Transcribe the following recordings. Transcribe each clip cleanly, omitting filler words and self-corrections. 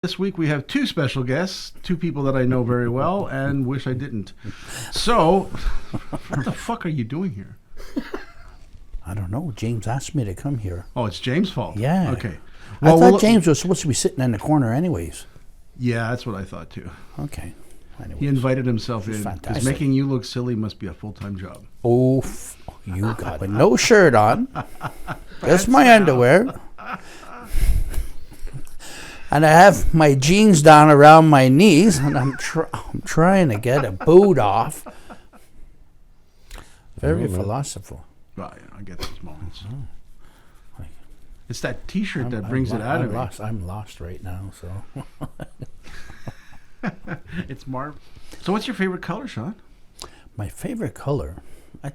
This week we have two special guests, two people that I know very well and wish I didn't. So, what the fuck are you doing here? I don't know. James asked me to come here. Oh, it's James' fault? Yeah. Okay. I thought James was supposed to be sitting in the corner anyways. Yeah, that's what I thought too. Okay. Anyways. He invited himself in. Fantastic. Because making you look silly must be a full-time job. Oh, you got it. With no shirt on. Just my underwear. And I have my jeans down around my knees, and I'm trying to get a boot off. Very philosophical. Well, yeah, I get those moments. It's that T-shirt that brings it out of me. I'm lost right now, so. It's Marv. So what's your favorite color, Sean? My favorite color? I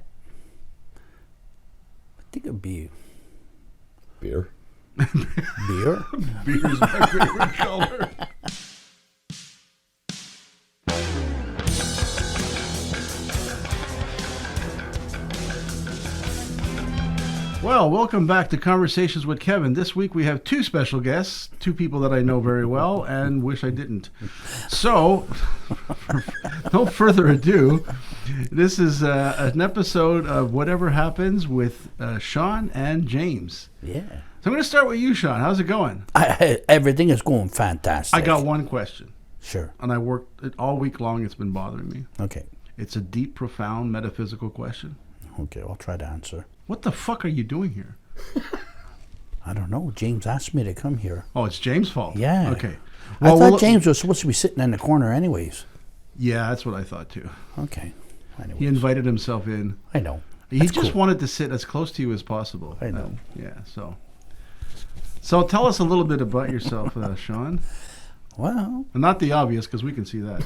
think it would be beer. Beer? Beer's my favorite color. Well, welcome back to Conversations with Kevin. This week we have two special guests, two people that I know very well and wish I didn't. So, no further ado, this is an episode of Whatever Happens with Sean and James. Yeah. So I'm going to start with you, Sean. How's it going? Everything is going fantastic. I got one question. Sure. And I worked it all week long. It's been bothering me. Okay. It's a deep, profound, metaphysical question. Okay, I'll try to answer. What the fuck are you doing here? I don't know. James asked me to come here. Oh, it's James' fault? Yeah. Okay. I thought James was supposed to be sitting in the corner anyways. Yeah, that's what I thought too. Okay. Anyways. He invited himself in. I know. He That's just cool. wanted to sit as close to you as possible. I know. Yeah, so tell us a little bit about yourself, Sean. Well, And not the obvious, because we can see that.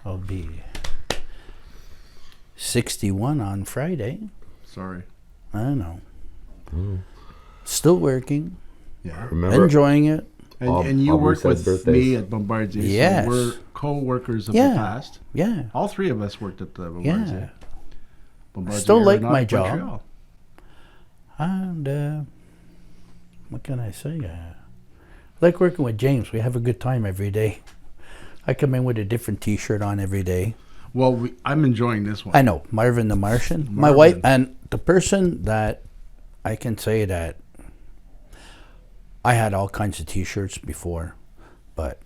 I'll be 61 on Friday. Sorry. I know. Still working. Yeah. Remember? Enjoying it. And you Aubrey work said with birthdays. me at Bombardier. Yes. So we're co-workers of Yeah. the past. Yeah. All three of us worked at the Bombardier. Yeah. Bombardier Still like my Aeronautic job. Montreal. And what can I say? I like working with James. We have a good time every day. I come in with a different T-shirt on every day. Well, I'm enjoying this one. I know, Marvin the Martian. My Marvin. wife, and the person that I can say that I had all kinds of T-shirts before, but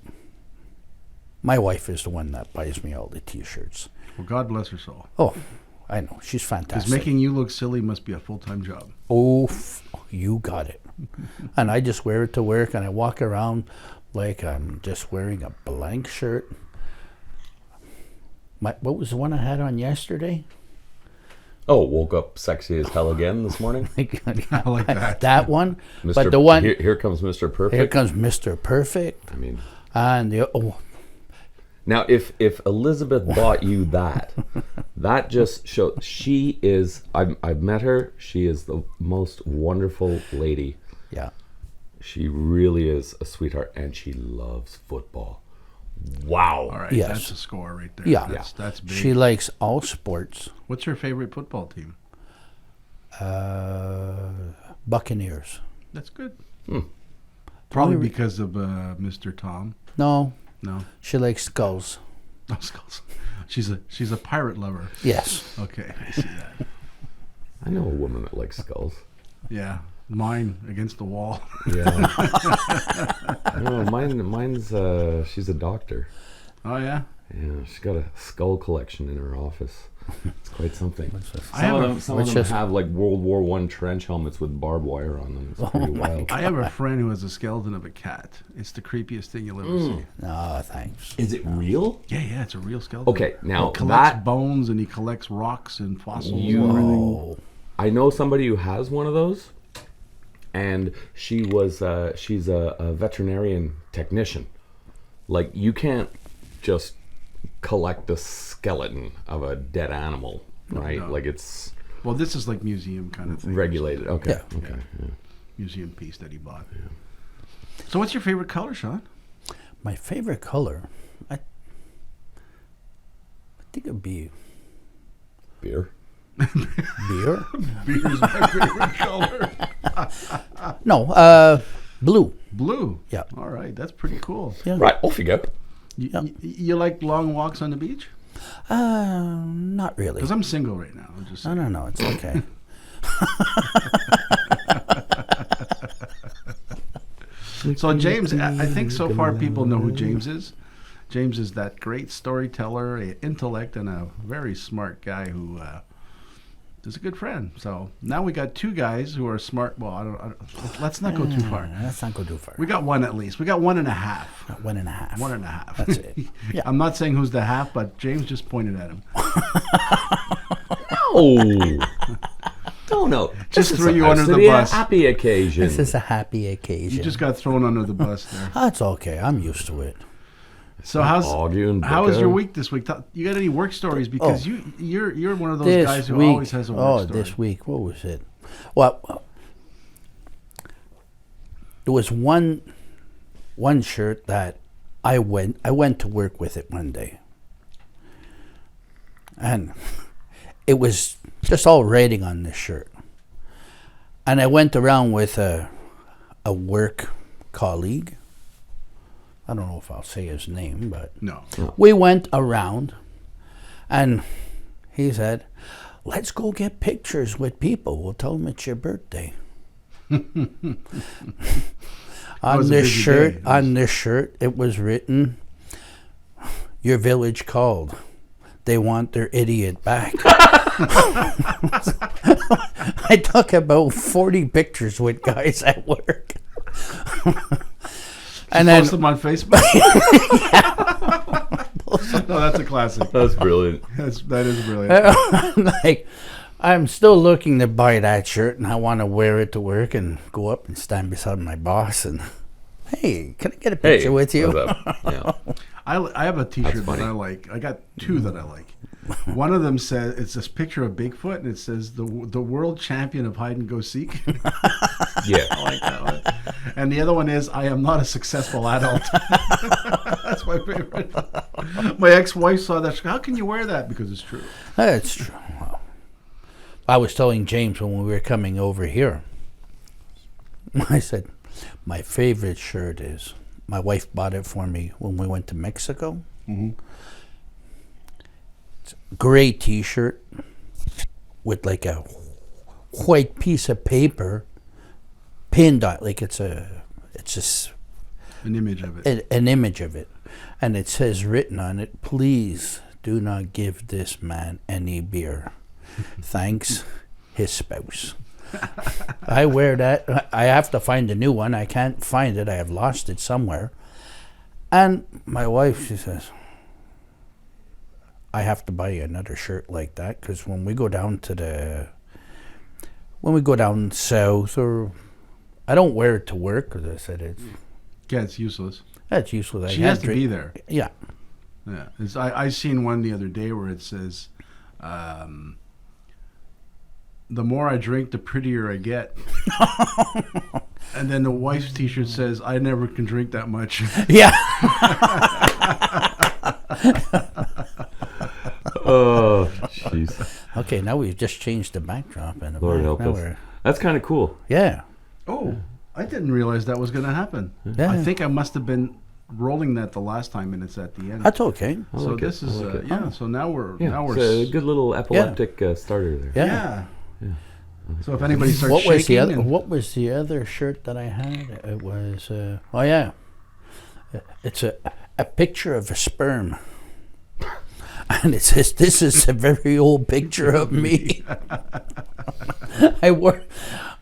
my wife is the one that buys me all the T-shirts. Well, God bless her soul. Oh, I know. She's Because fantastic. making you look silly must be a full-time job. Oh, you got it. And I just wear it to work, and I walk around like I'm just wearing a blank shirt. What was the one I had on yesterday? Oh, woke up sexy as hell again this morning. I like that. That one. Mr. But the one, Here comes Mr. Perfect. here comes Mr. Perfect. I mean, And the, now if Elizabeth bought you that, that just shows she is. I've met her. She is the most wonderful lady. yeah. She really is a sweetheart, and she loves football. Wow. All right, Yes. that's a score right there. Yeah. That's big. She likes all sports. What's your favorite football team? Buccaneers. That's good. Hmm. Probably Only- because of Mr. Tom. No, No, she likes skulls. no skulls. She's a pirate lover. Yes. Okay, I see that. I know a woman that likes skulls. Yeah, mine against the wall. Yeah. No, mine's she's a doctor. Oh yeah. Yeah, she's got a skull collection in her office. It's quite something. I have a- Some of which them is- have like World War I trench helmets with barbed wire on them. It's pretty wild. I have a friend who has a skeleton of a cat. It's the creepiest thing you'll ever see. No, thanks. Is it real? Yeah, it's a real skeleton. Okay, now he collects that bones and he collects rocks and fossils You- and everything. Oh, I know somebody who has one of those, and she's a veterinarian technician. Like you can't just collect a skeleton of a dead animal, right? no. Like it's Well, this is like museum kind of thing. regulated. Okay. Yeah. Okay. Yeah. Museum piece that he bought. So, what's your favorite color, Sean? my favorite color. I think it'd be Beer. beer. Beer's my favorite color. No, Blue. Blue. Yeah. All right, that's pretty cool. Yeah. Right, off you go. You like long walks on the beach? Not really. Because I'm single right now. I'm just I don't know. It's okay. So James, I think so far people know who James is. James is that great storyteller, a intellect, and a very smart guy who is a good friend. So now we got two guys who are smart. Well, let's not go too far. Let's not go too far. We got one at least. We got 1.5. 1.5. 1.5. That's it. Yeah. I'm not saying who's the half, but James just pointed at him. No. Just This is threw you supposed under to the be bus. A happy occasion. This is a happy occasion. You just got thrown under the bus there. That's okay. I'm used to it. So Argue and how was bicker. your week this week? You got any work stories? Because you're one of those This guys who week, always has a work story. this week, what was it? Well, there was one shirt that I went to work with it one day, and it was just all writing on this shirt. And I went around with a work colleague. I don't know if I'll say his name, but No. we went around, and he said, "Let's go get pictures with people. We'll tell them it's your birthday." was on a this busy shirt, day. on this shirt, it was written, "Your village called. They want their idiot back." I took about 40 pictures with guys at work. And then Post them on Facebook. No, that's a classic. That's brilliant. That is brilliant. like, I'm still looking to buy that shirt, and I want to wear it to work and go up and stand beside my boss and, "Hey, can I get a picture with you?" what's up? Yeah. I have a T-shirt that funny. I like. I got two that I like. One of them says it's this picture of Bigfoot, and it says the world champion of hide and go seek. Yeah. I like that one. And the other one is I am not a successful adult. That's my favorite. My ex-wife saw that. She goes, "How can you wear that?" Because it's true. That's true. Well, I was telling James when we were coming over here, I said, my favorite shirt is, my wife bought it for me when we went to Mexico. Mhm. It's a gray T-shirt with like a white piece of paper pinned on, like it's just An image of it. an image of it, and it says written on it, "Please do not give this man any beer. Thanks, his spouse." I wear that. I have to find a new one. I can't find it. I have lost it somewhere. And my wife, she says, "I have to buy you another shirt like that, because when we go down south, or I don't wear it to work, because I said Yeah, it's useless. that's useless. She has to be there. Yeah. Yeah, I seen one the other day where it says, "The more I drink, the prettier I get." And then the wife's T-shirt says, "I never can drink that much." Yeah. Oh, jeez. Okay, now we've just changed the backdrop, and Lord help now us. That's kind of cool. Yeah. Oh, I didn't realize that was going to happen. Yeah. I think I must have been rolling that the last time, and it's at the end. That's okay. I So like this it. I is like it. yeah. So now we're Yeah, it's a good little epileptic starter there. Yeah. yeah. So if anybody starts What was the shaking, other? and- What was the other shirt that I had? It was. Oh yeah. It's a picture of a sperm, and it says, "This is a very old picture of me."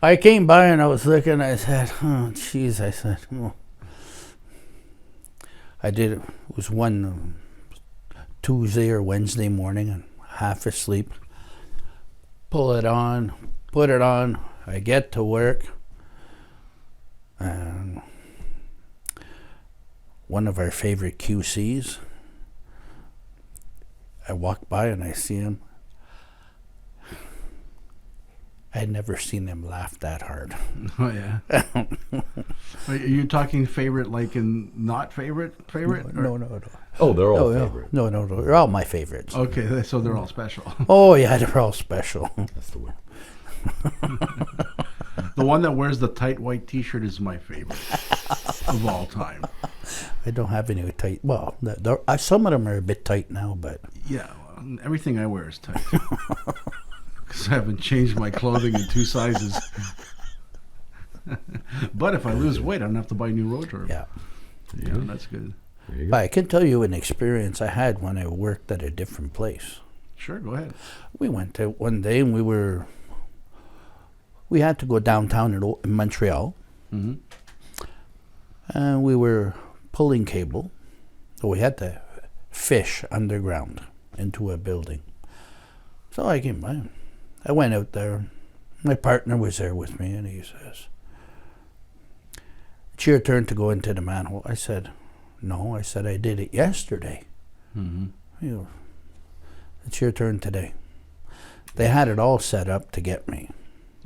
I came by and I was looking. I said, "Oh, jeez." I said, "Oh." I did. It was one Tuesday or Wednesday morning, and half asleep. Pull it on, put it on. I get to work, and one of our favorite QCs, I walk by and I see him. I had never seen him laugh that hard. Oh yeah. Are you talking favorite like in not favorite? No. Oh, they're all No, favorite. no, they're all my favorites. Okay, so they're all special. Oh yeah, they're all special. That's the word. The one that wears the tight white T-shirt is my favorite of all time. I don't have any tight. Well, some of them are a bit tight now, but Yeah, well, everything I wear is tight. Because I haven't changed my clothing in 2 sizes. But if I lose weight, I don't have to buy new wardrobe. yeah. Yeah, that's good. There you go. But I can tell you an experience I had when I worked at a different place. Sure, go ahead. We went to one day and we had to go downtown in Montreal. Mm-hmm. And we were pulling cable. So we had to fish underground into a building. So I came by. I went out there. My partner was there with me, and he says, "It's your turn to go into the manhole." I said, "No." I said, "I did it yesterday." Mm-hmm. You know, "It's your turn today." They had it all set up to get me.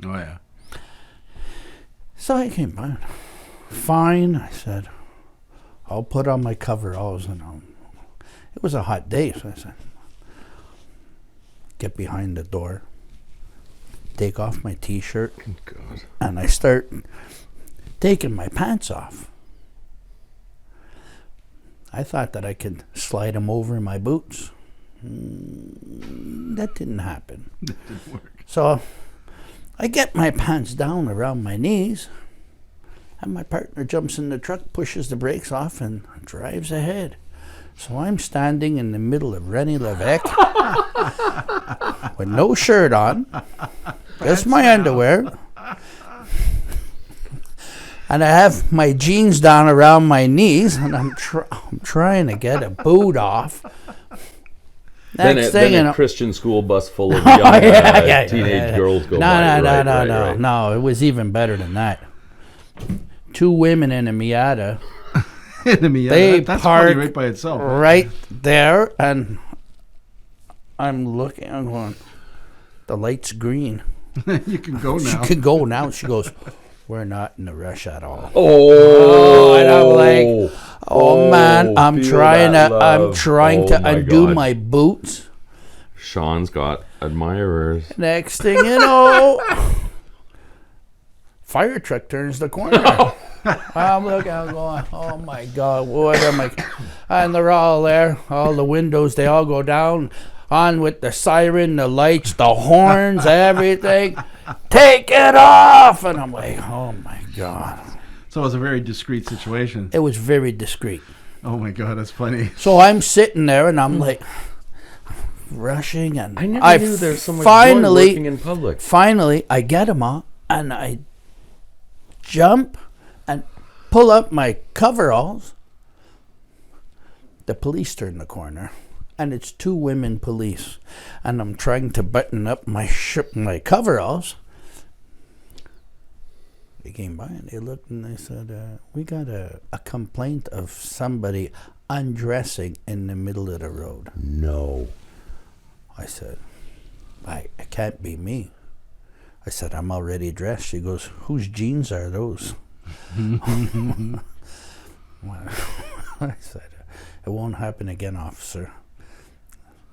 Oh, yeah. So I came by. "Fine," I said. "I'll put on my coveralls." And it was a hot day, so I said, get behind the door, take off my T-shirt, God. and I start taking my pants off. I thought that I could slide them over my boots. That didn't happen. That didn't work. So I get my pants down around my knees, and my partner jumps in the truck, pushes the brakes off, and drives ahead. So I'm standing in the middle of René Levesque with no shirt on, just my underwear. And I have my jeans down around my knees, and I'm trying to get a boot off. Next thing you then know, a Christian school bus full of young teenage girls go by. No. No, it was even better than that. 2 women in a Miata Enemy. They That's park funny right by itself. right there, and I'm looking, I'm going, the light's green. You can go She now. could go now. She goes, "We're not in a rush at all." Oh, and I'm like, oh man, I'm feel trying that to, I'm love. trying Oh to my undo God. my boots. Sean's got admirers. Next thing you know, fire truck turns the corner. I'm looking, I'm going, oh my God, what am I? And they're all there, all the windows, they all go down, on with the siren, the lights, the horns, everything. Take it off! And I'm like, oh my God. So it was a very discreet situation. It was very discreet. Oh my God, that's funny. So I'm sitting there and I'm like, rushing, and I never knew there's so much joy finally, working in public. Finally, I get them all, and I jump and pull up my coveralls. The police turn the corner, and it's 2 women police, and I'm trying to button up my my coveralls. They came by and they looked and they said, "We got a complaint of somebody undressing in the middle of the road." No. I said, it can't be me. I said, "I'm already dressed." She goes, "Whose jeans are those?" I said, "It won't happen again, officer."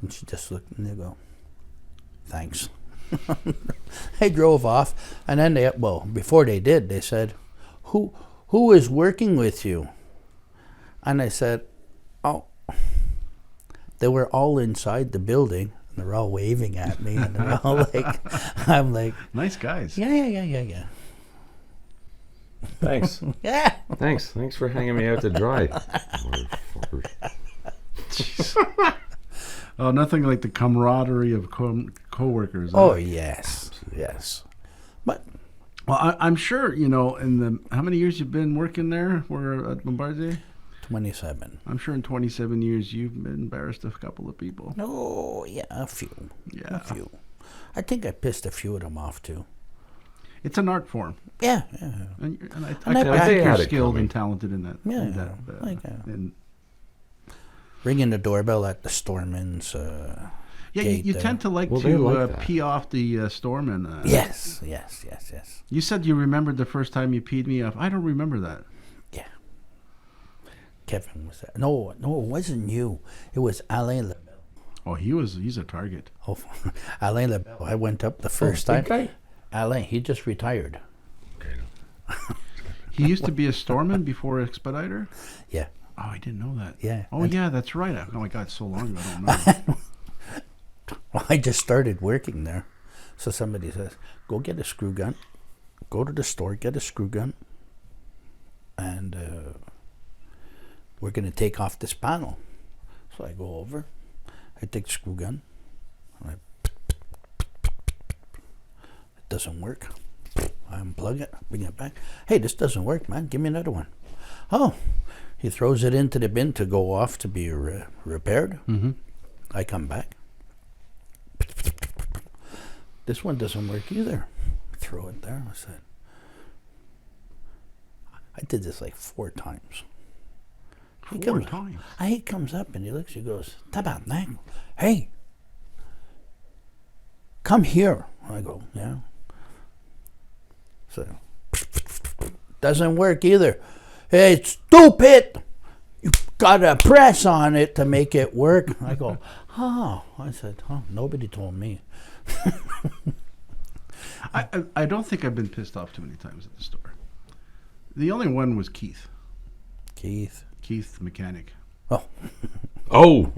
And she just looked and they go, "Thanks." They drove off, and then before they did, they said, who is working with you?" And I said, "Oh, they were all inside the building. And they're all waving at me, and they're all like," I'm like, Nice guys. yeah. Thanks. Yeah. Thanks for hanging me out to dry. Motherfuckers. Oh, nothing like the camaraderie of co-workers. Oh, yes. But Well, I'm sure, in the, how many years you've been working there at Bombardier? 27. I'm sure in 27 years you've embarrassed a couple of people. Oh, yeah, a few. Yeah. A few. I think I pissed a few of them off, too. It's an art form. Yeah. And I And I think they you're had it skilled coming. and talented in that. Yeah, in that, and Ringing the doorbell at the Stormins. yeah, gate you there. tend to like Well, they to like that. pee off the storeman. Yes. You said you remembered the first time you peed me off. I don't remember that. Yeah. Kevin was there. No, it wasn't you. It was Alain LaBelle. Oh, he's a target. Oh, Alain LaBelle. I went up the first big time. guy? Alain, he just retired. He used to be a storeman before Expediter? Yeah. Oh, I didn't know that. Yeah. Oh, yeah, that's right. Oh, my God, so long ago. I don't know. Well, I just started working there. So somebody says, go get a screw gun. Go to the store, get a screw gun. And we're going to take off this panel. So I go over. I take the screw gun. And it doesn't work. I unplug it, bring it back. Hey, this doesn't work, man. Give me another one. Oh, he throws it into the bin to go off to be repaired. Mm-hmm. I come back. This one doesn't work either. Throw it there. I said, I did this like 4 times. He Four times. He comes up and he looks, he goes, Tabarnak, hey, come here. I go, yeah. So, doesn't work either. Hey, stupid! You gotta press on it to make it work. I go, oh. I said, oh, nobody told me. I don't think I've been pissed off too many times at the store. The only one was Keith. Keith. Keith, the mechanic. Oh. Oh,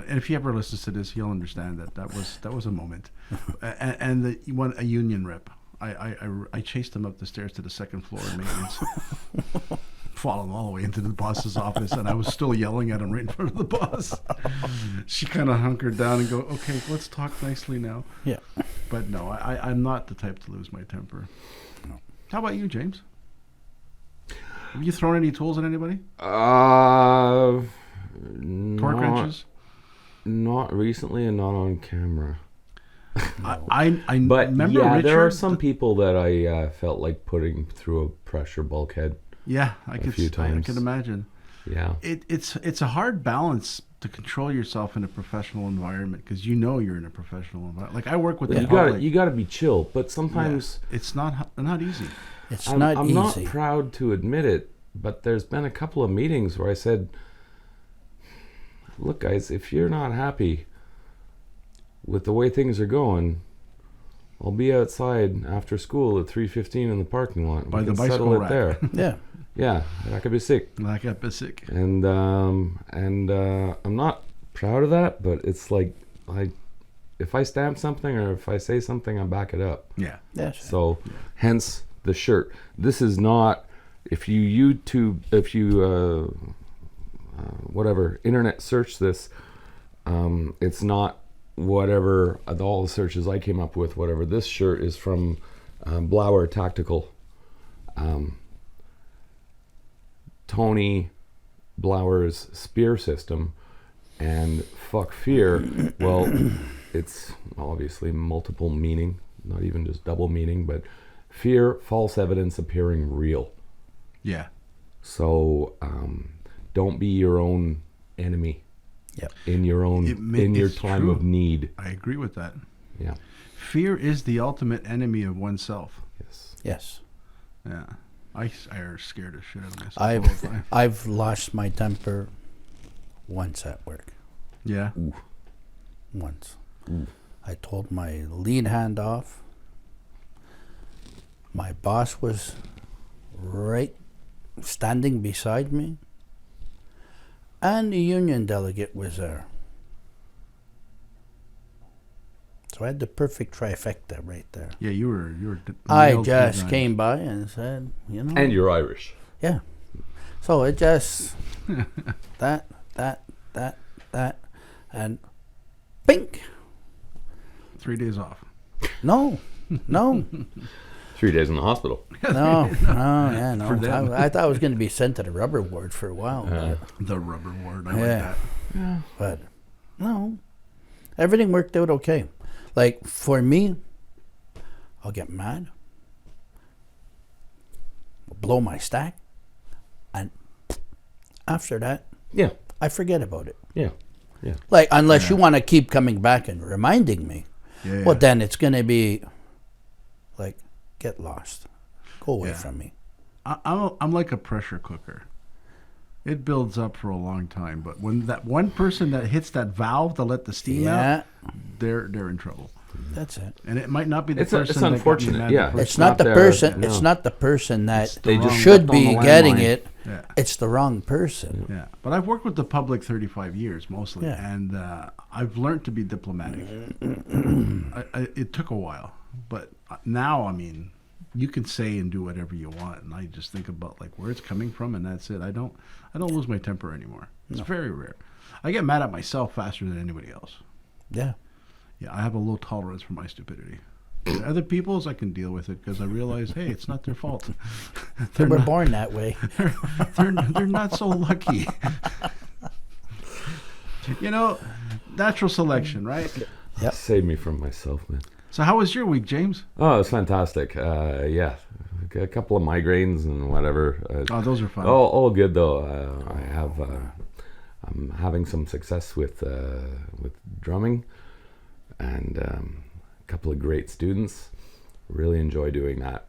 And if he ever listens to this, he'll understand that was a moment. And the one, a union rep. I chased him up the stairs to the second floor in maintenance, followed all the way into the boss's office, and I was still yelling at him right in front of the boss. She kind of hunkered down and go, okay, let's talk nicely now. Yeah. But no, I'm not the type to lose my temper. No. How about you, James? Have you thrown any tools at anybody? Torque wrenches? Not recently and not on camera. I But remember yeah, Richard. there are some people that I felt like putting through a pressure bulkhead. Yeah, a few I times. can imagine. Yeah. It's a hard balance to control yourself in a professional environment because you know you're in a professional environment. Like I work with the public. You got to be chill, but sometimes It's not easy. It's I'm not easy. not proud to admit it, but there's been a couple of meetings where I said, "Look, guys, if you're not happy with the way things are going, I'll be outside after school at 3:15 in the parking lot. By We the can bicycle settle it rack." there. Yeah. Yeah, I could be sick, Like a basic. and I'm not proud of that, but it's like if I stamp something or if I say something, I back it up. Yeah. Yes. So, hence the shirt. This is not, if you whatever, internet search this, it's not whatever, all the searches I came up with, whatever. This shirt is from Blauer Tactical. Tony Blauer's spear system, and fuck fear. Well, it's obviously multiple meaning, not even just double meaning, but fear, false evidence appearing real. Yeah. So don't be your own enemy. Yep. In your own in your it's time true. of need. I agree with that. Yeah. Fear is the ultimate enemy of oneself. Yes. Yes. Yeah. I are scared of shit of myself all the time. I've lost my temper once at work. Yeah. Once. I told my lead hand off. My boss was right standing beside me. And the union delegate was there. So I had the perfect trifecta right there. Yeah, you were I nailed to just the came by and said, you know. And you're Irish. Yeah. So it just that, and bink. 3 days off. No. 3 days in the hospital. No. For them. I thought I was going to be sent to the rubber ward for a while, The rubber ward. I Yeah. like that. but no. Everything worked out okay. Like for me, I'll get mad, blow my stack, and after that, Yeah. I forget about it. Yeah. Like, unless you want to keep coming back and reminding me, Yeah. well, then it's going to be like, get lost. Go away Yeah. from me. I'm like a pressure cooker. It builds up for a long time, but when that one person that hits that valve to let the steam out, Yeah. they're in trouble. That's it. And it might not be the It's person. that got me unfortunate, mad yeah. the first It's not the there, person. no. It's not the person that They just should stepped on be the getting landmine. it. Yeah. It's the wrong person. Yeah, but I've worked with the public 35 years mostly, Yeah. and I've learned to be diplomatic. It took a while, but now, I mean, you can say and do whatever you want, and I just think about like where it's coming from, and that's it. I don't lose my temper anymore. It's very rare. I get mad at myself faster than anybody else. Yeah. Yeah, I have a low tolerance for my stupidity. Other people's, I can deal with it because I realize, hey, it's not their fault. They were born that way. They're not so lucky. You know, natural selection, right? Yep. Save me from myself, man. So how was your week, James? Oh, it was fantastic. Yeah, a couple of migraines and whatever. Oh, those are fun. All good though. I'm having some success with drumming, and a couple of great students. Really enjoy doing that,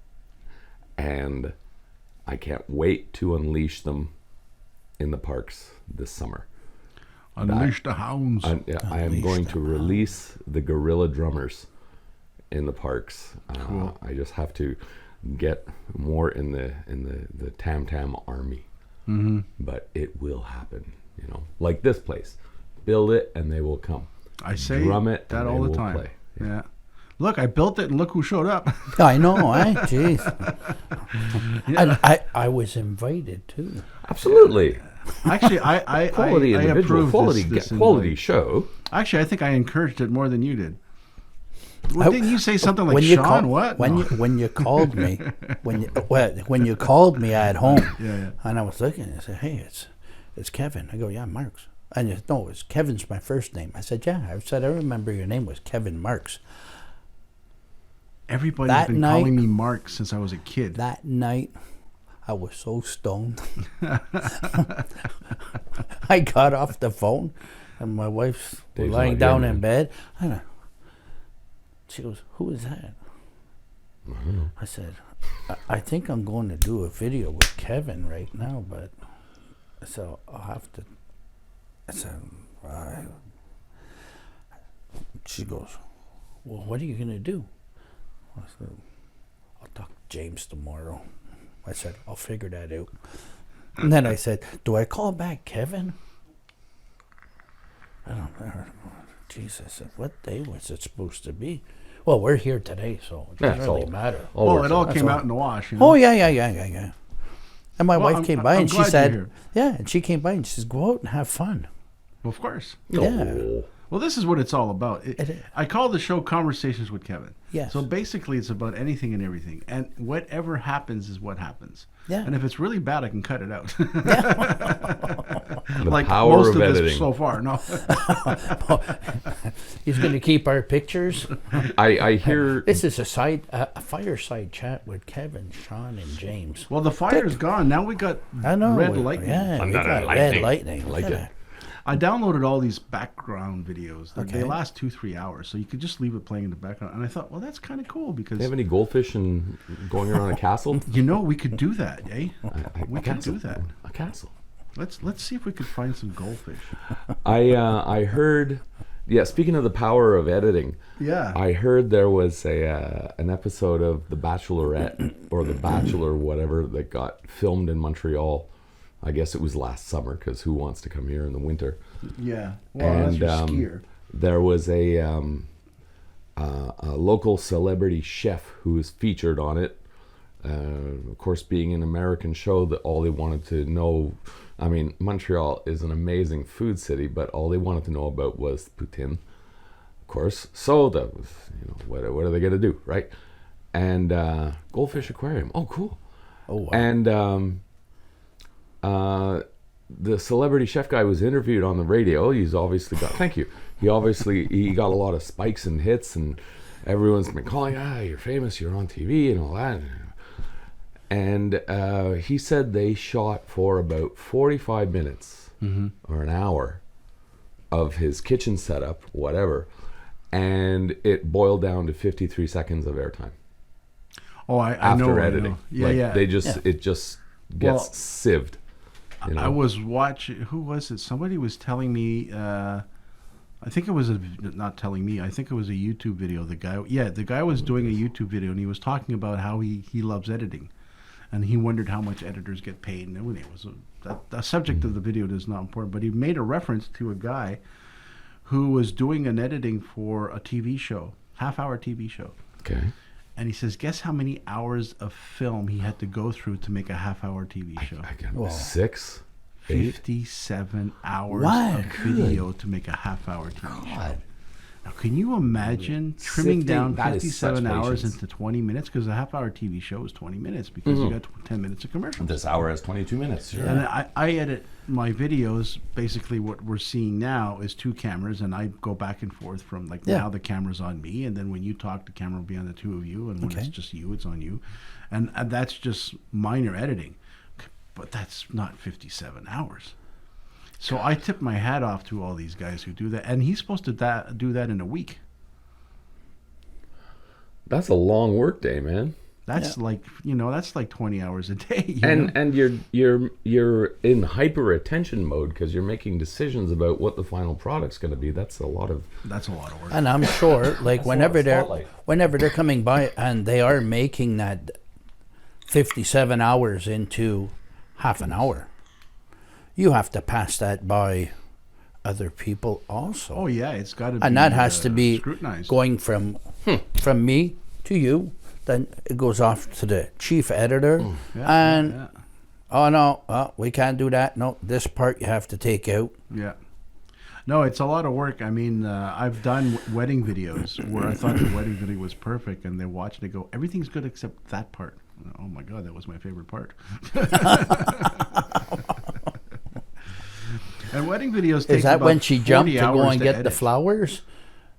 and I can't wait to unleash them in the parks this summer. Unleash the hounds. I am going to release the gorilla drummers in the parks. Cool. I just have to get more in the Tam Tam army, but it will happen. You know, like this place, build it and they will come. I say Drum it that and all they the will time. play. Yeah. Look, I built it, and look who showed up. I know, eh? Jeez. I was invited too. Absolutely, Actually, I quality I individual, approve quality this quality invite. show. Actually, I think I encouraged it more than you did. Well, didn't you say something like When Sean? you call- what? When No. when you called me, when you called me at home, Yeah. and I was looking, I said, "Hey, it's Kevin." I go, "Yeah, Marks." And you no, it's Kevin's my first name. I said, "Yeah." I said, "I remember your name was Kevin Marks." Everybody's That been night- calling me Mark since I was a kid. That night, I was so stoned. I got off the phone, and my wife's Dave's lying not down here, in man. bed. And she goes, "Who is that?" I said, I think I'm going to do a video with Kevin right now, but so I'll have to." I said, she goes, "Well, what are you going to do?" I said, "I'll talk to James tomorrow." I said, "I'll figure that out." And then I said, "Do I call back Kevin?" I don't know. Jesus, what day was it supposed to be? Well, we're here today, so it doesn't That's really all. matter. Well, works it all out. came all. out in the wash. You know? Oh, yeah. And my Well, wife came by I'm and she glad you're said, here. yeah, and she came by and she says, "Go out and have fun." Well, of course. Yeah. Oh. Well, this is what it's all about. It is. I call the show Conversations with Kevin. Yes. So basically, it's about anything and everything. And whatever happens is what happens. Yeah. And if it's really bad, I can cut it out. The like power most of of this editing. so far. No. He's going to keep our pictures. I hear This is a fireside chat with Kevin, Sean, and James. Well, the fire's gone. Now we got I know. red lightning. Yeah, we Thunder got and red lightning. lightning. I like Look at it. that. I downloaded all these background videos. They Okay. last 2-3 hours, so you could just leave it playing in the background. And I thought, well, that's kind of cool because do you have any goldfish and going around a castle? you know we could do that, eh? We A could castle. do that. A castle. Let's see if we could find some goldfish. I heard. Yeah, speaking of the power of editing, Yeah. I heard there was an episode of The Bachelorette or The Bachelor, whatever, that got filmed in Montreal. I guess it was last summer because who wants to come here in the winter? Yeah. Well, that's your skier. there was a local celebrity chef who was featured on it. Of course, being an American show, that all they wanted to know, I mean, Montreal is an amazing food city, but all they wanted to know about was poutine, of course. So that was, what are they going to do, right? And Goldfish Aquarium. Oh, cool. Oh, wow. And the celebrity chef guy was interviewed on the radio. He's obviously got, thank you. He got a lot of spikes and hits, and everyone's been calling, you're famous, you're on TV and all that. And he said they shot for about 45 minutes or an hour of his kitchen setup, whatever, and it boiled down to 53 seconds of airtime. Oh, I After know. editing. I know. Yeah, Like, yeah. it just gets Well, sieved. I was watching. Who was it? Somebody was telling me I think it was not telling me. I think it was a YouTube video. The guy was doing a YouTube video, and he was talking about how he loves editing, and he wondered how much editors get paid. And it was the subject of the video is not important, but he made a reference to a guy who was doing an editing for a TV show, half-hour TV show. Okay. And he says, guess how many hours of film he had to go through to make a half-hour TV show? I got Whoa. 6, 8. 57 hours What? of video to make a half-hour TV show. God. Now, can you imagine trimming Sifting, down that is 57 such hours patience. into 20 minutes? Because a half-hour TV show is 20 minutes because you got 10 minutes of commercials. This hour has 22 minutes. Sure. And I edit my videos. Basically, what we're seeing now is 2 cameras, and I go back and forth from now the camera's on me, and then when you talk, the camera will be on the 2 of you, and when Okay. it's just you, it's on you, and that's just minor editing, but that's not 57 hours. So I tip my hat off to all these guys who do that, and he's supposed to do that in a week. That's a long work day, man. That's that's like 20 hours a day. you know? And you're in hyper attention mode because you're making decisions about what the final product's going to be. That's a lot of That's a lot of work. And I'm sure, like whenever spotlight. they're coming by and they are making that 57 hours into half an hour, you have to pass that by other people also. Oh yeah, it's got to be. And that has to be scrutinized. going from me to you. Then it goes off to the chief editor, and yeah. oh no, we can't do that. No, this part you have to take out. Yeah. No, it's a lot of work. I mean, I've done wedding videos where I thought the wedding video was perfect, and they watch and they go, everything's good except that part. Oh my God, that was my favorite part. And wedding videos take Is that about when she 40 jumped to go hours and get the edit. flowers,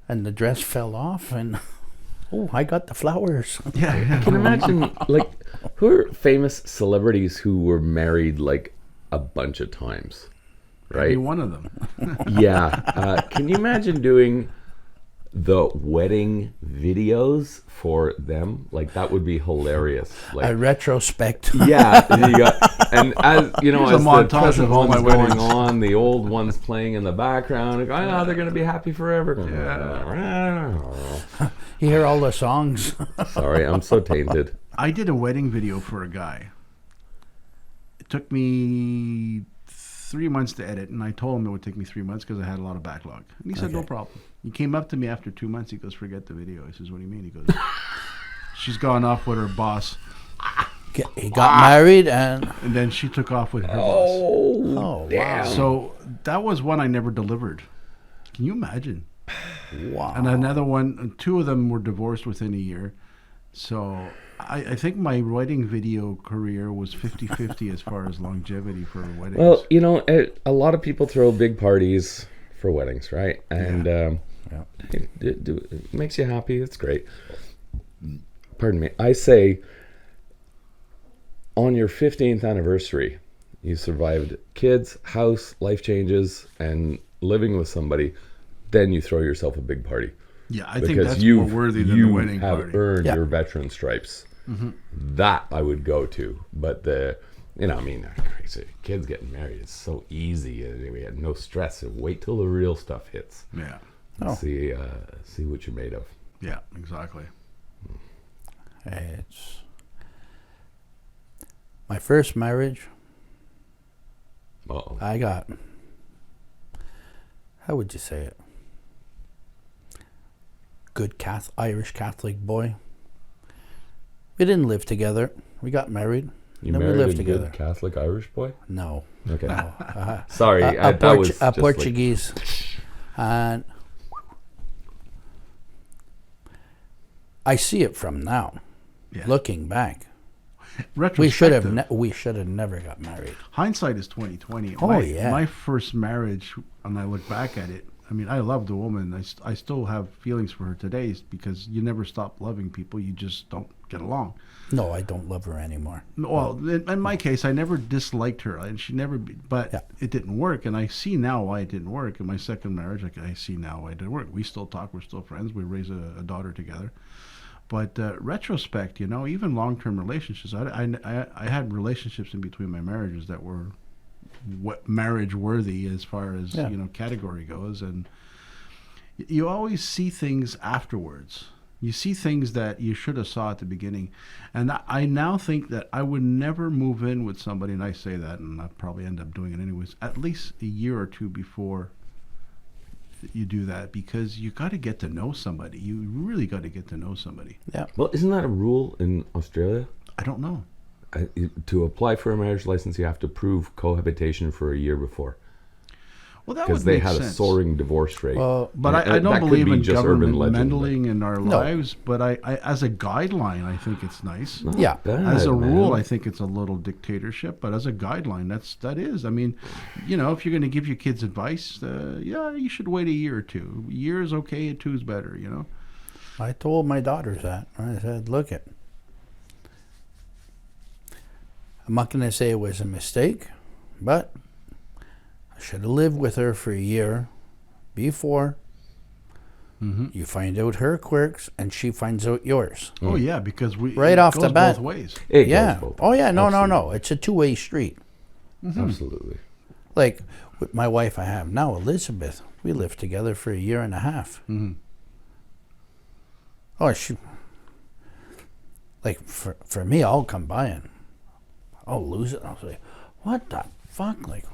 and the dress fell off, and oh, I got the flowers. Yeah. Can you imagine, like, who are famous celebrities who were married like a bunch of times, Every right? one of them. Yeah. Can you imagine doing the wedding videos for them? Like, that would be hilarious. A Like, retrospect. yeah, you got, and as you know, Here's a as the montage present of all my one's going weddings. on, the old one's playing in the background. Like, oh, they're gonna be happy forever. You hear all the songs. Sorry, I'm so tainted. I did a wedding video for a guy. It took me 3 months to edit, and I told him it would take me 3 months because I had a lot of backlog. And he said, no problem. He came up to me after 2 months. He goes, forget the video. I says, what do you mean? He goes, she's gone off with her boss. He got married, and And then she took off with her boss. oh wow, So that was one I never delivered. Can you imagine? wow. And another one, 2 of them were divorced within a year. So I think my wedding video career was 50-50 as far as longevity for weddings. Well, you know, a lot of people throw big parties for weddings, right? And it makes you happy. It's great. Pardon me. I say, on your 15th anniversary, you survived kids, house, life changes, and living with somebody. Then you throw yourself a big party. Yeah, I think Because that's you more worthy than the wedding have party. earned Yeah. your veteran stripes. That I would go to. But crazy. Kids getting married is so easy. We had no stress. Wait till the real stuff hits. Yeah, Oh. See what you're made of. yeah, exactly. It's my first marriage. Uh-oh. I got, how would you say it? Good Irish Catholic boy. We didn't live together. We got married. You then we married lived a together. good Catholic Irish boy? No. Okay. No. Sorry, a that was just like- Portuguese. And I see it from now. Yeah. Looking back, Retrospective. we should have never got married. Hindsight is 20/20. Oh, yeah. My first marriage, and I look back at it. I mean, I loved the woman. I still have feelings for her today because you never stop loving people. You just don't get along. No, I don't love her anymore. Well, in my case, I never disliked her, and she never. But Yeah. it didn't work, and I see now why it didn't work. In my second marriage, I see now why it didn't work. We still talk. We're still friends. We raise a daughter together. But retrospect, even long-term relationships. I had relationships in between my marriages that were marriage worthy as far as Yeah. category goes, and You always see things afterwards. You see things that you should have saw at the beginning. And I now think that I would never move in with somebody, and I say that, and I'll probably end up doing it anyways, at least a year or two before you do that, because you got to get to know somebody. You really got to get to know somebody. Yeah. Well, isn't that a rule in Australia? I don't know. To apply for a marriage license, you have to prove cohabitation for a year before, Well, that because would they make had sense. a soaring divorce rate. Well, But I And don't that could believe be in just government urban legend, but meddling in our No. lives. But I, as a guideline, I think it's nice. Not Yeah. bad, As a rule, man. I think it's a little dictatorship. But as a guideline, that is. I mean, you know, if you're going to give your kids advice, yeah, you should wait a year or two. A year is okay. 2 is better. You know. I told my daughters that. I said, look it. I'm not going to say it was a mistake, but I should have lived with her for a year before you find out her quirks and she finds out yours. Oh yeah, because we Right it off goes the bat. both ways. It Yeah. goes both Oh, yeah. No, Absolutely. no, no. It's a two-way street. Absolutely. Like with my wife I have now, Elizabeth, we lived together for a year and a half. Mhm. Oh, like for me, I'll come by and I'll lose it. I'll say, what the fuck? Like,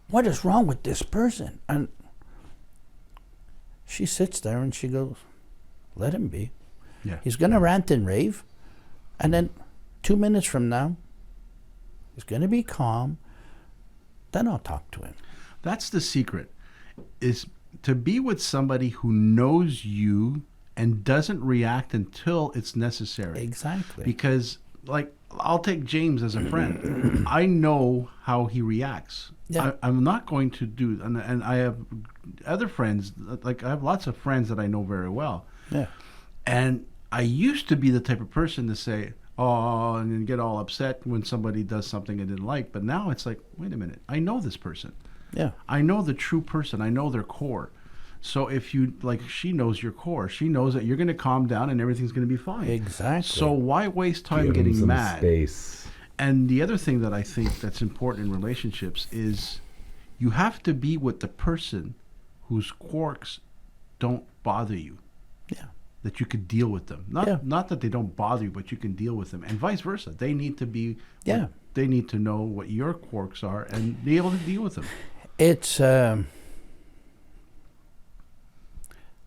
what is wrong with this person? And she sits there and she goes, let him be. Yeah. He's going to rant and rave. And then 2 minutes from now, he's going to be calm. Then I'll talk to him. That's the secret, is to be with somebody who knows you and doesn't react until it's necessary. Exactly. Because, like, I'll take James as a friend. I know how he reacts. Yeah. I'm not going to do, and I have other friends, like I have lots of friends that I know very well. Yeah. And I used to be the type of person to say, oh, and then get all upset when somebody does something I didn't like. But now it's like, wait a minute, I know this person. Yeah. I know the true person. I know their core. So if you, like, she knows your core. She knows that you're going to calm down and everything's going to be fine. Exactly. So why waste time Give 'em getting some mad? space. And the other thing that I think that's important in relationships is you have to be with the person whose quirks don't bother you. Yeah. That you could deal with them. Not Yeah. not that they don't bother you, but you can deal with them. And vice versa. They need to be Yeah. they need to know what your quirks are and be able to deal with them. It's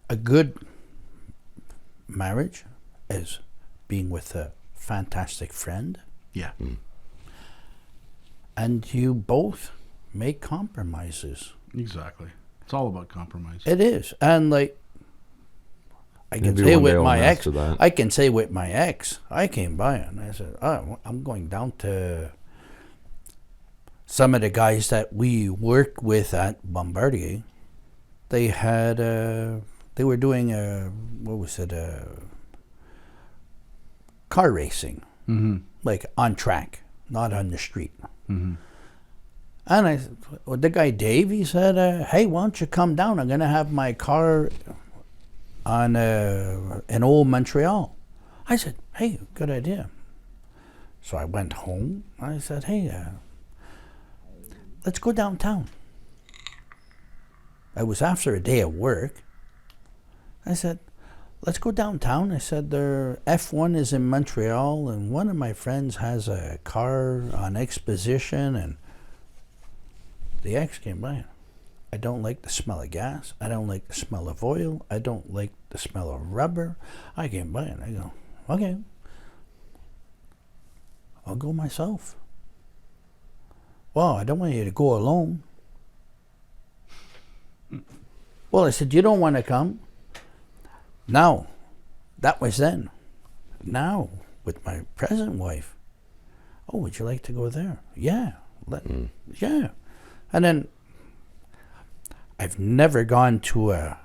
a good marriage is being with a fantastic friend, Yeah. and you both make compromises. Exactly. It's all about compromise. It is, and like I can Maybe say one day with I'll my ex, master that. I can say with my ex, I came by and I said, "Oh, I'm going down to some of the guys that we worked with at Bombardier. They had they were doing what was it, car racing, like on track, not on the street." And I, well, the guy Dave, he said, "Hey, why don't you come down? I'm gonna have my car on in old Montreal." I said, "Hey, good idea." So I went home. I said, "Hey, let's go downtown." It was after a day of work. I said, "Let's go downtown." I said, "Their F1 is in Montreal, and one of my friends has a car on exposition." And the ex came by. "I don't like the smell of gas. I don't like the smell of oil. I don't like the smell of rubber." I came by and I go, "Okay, I'll go myself." "Well, I don't want you to go alone." "Well," I said, "you don't want to come." Now, that was then. Now, with my present wife, "Oh, would you like to go there?" "Yeah." Yeah. And then I've never gone to a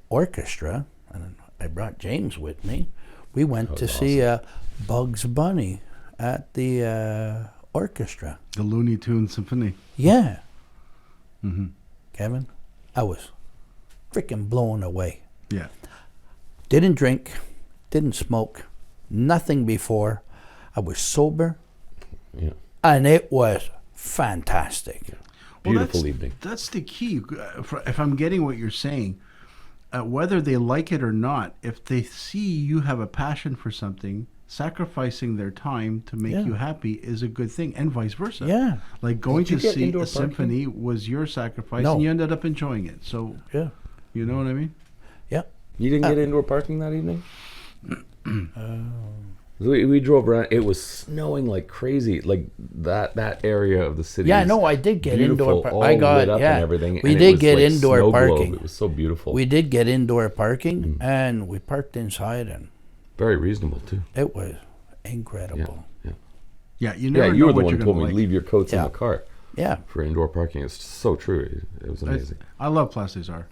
orchestra, and I brought James with me. We went to see Bugs Bunny at the orchestra. The Looney Tunes Symphony. Yeah. Kevin, I was freaking blown away. Yeah. Didn't drink, didn't smoke, nothing before. I was sober, Yeah. and it was fantastic. Beautiful that's, evening. That's the key. If I'm getting what you're saying, whether they like it or not, if they see you have a passion for something, sacrificing their time to make Yeah. you happy is a good thing, and vice versa. Yeah. Like going Did you to get see indoor a parking? symphony was your sacrifice, No. and you ended up enjoying it. So Yeah. you know what I mean? Yeah. You didn't get indoor parking that evening? We drove around. It was snowing like crazy. Like that area of the city. Yeah, is no, I did get beautiful, indoor. all I got lit up yeah. and everything. We and it did was get like indoor snow globe. parking. It was so beautiful. We did get indoor parking, and we parked inside, and Very reasonable too. it was Yeah, incredible. yeah. Yeah, you Yeah, never you know were the what one you're who told gonna me like. leave your coats in Yeah. the car Yeah. for indoor parking. It's so true. It was amazing. I love Place des Arts.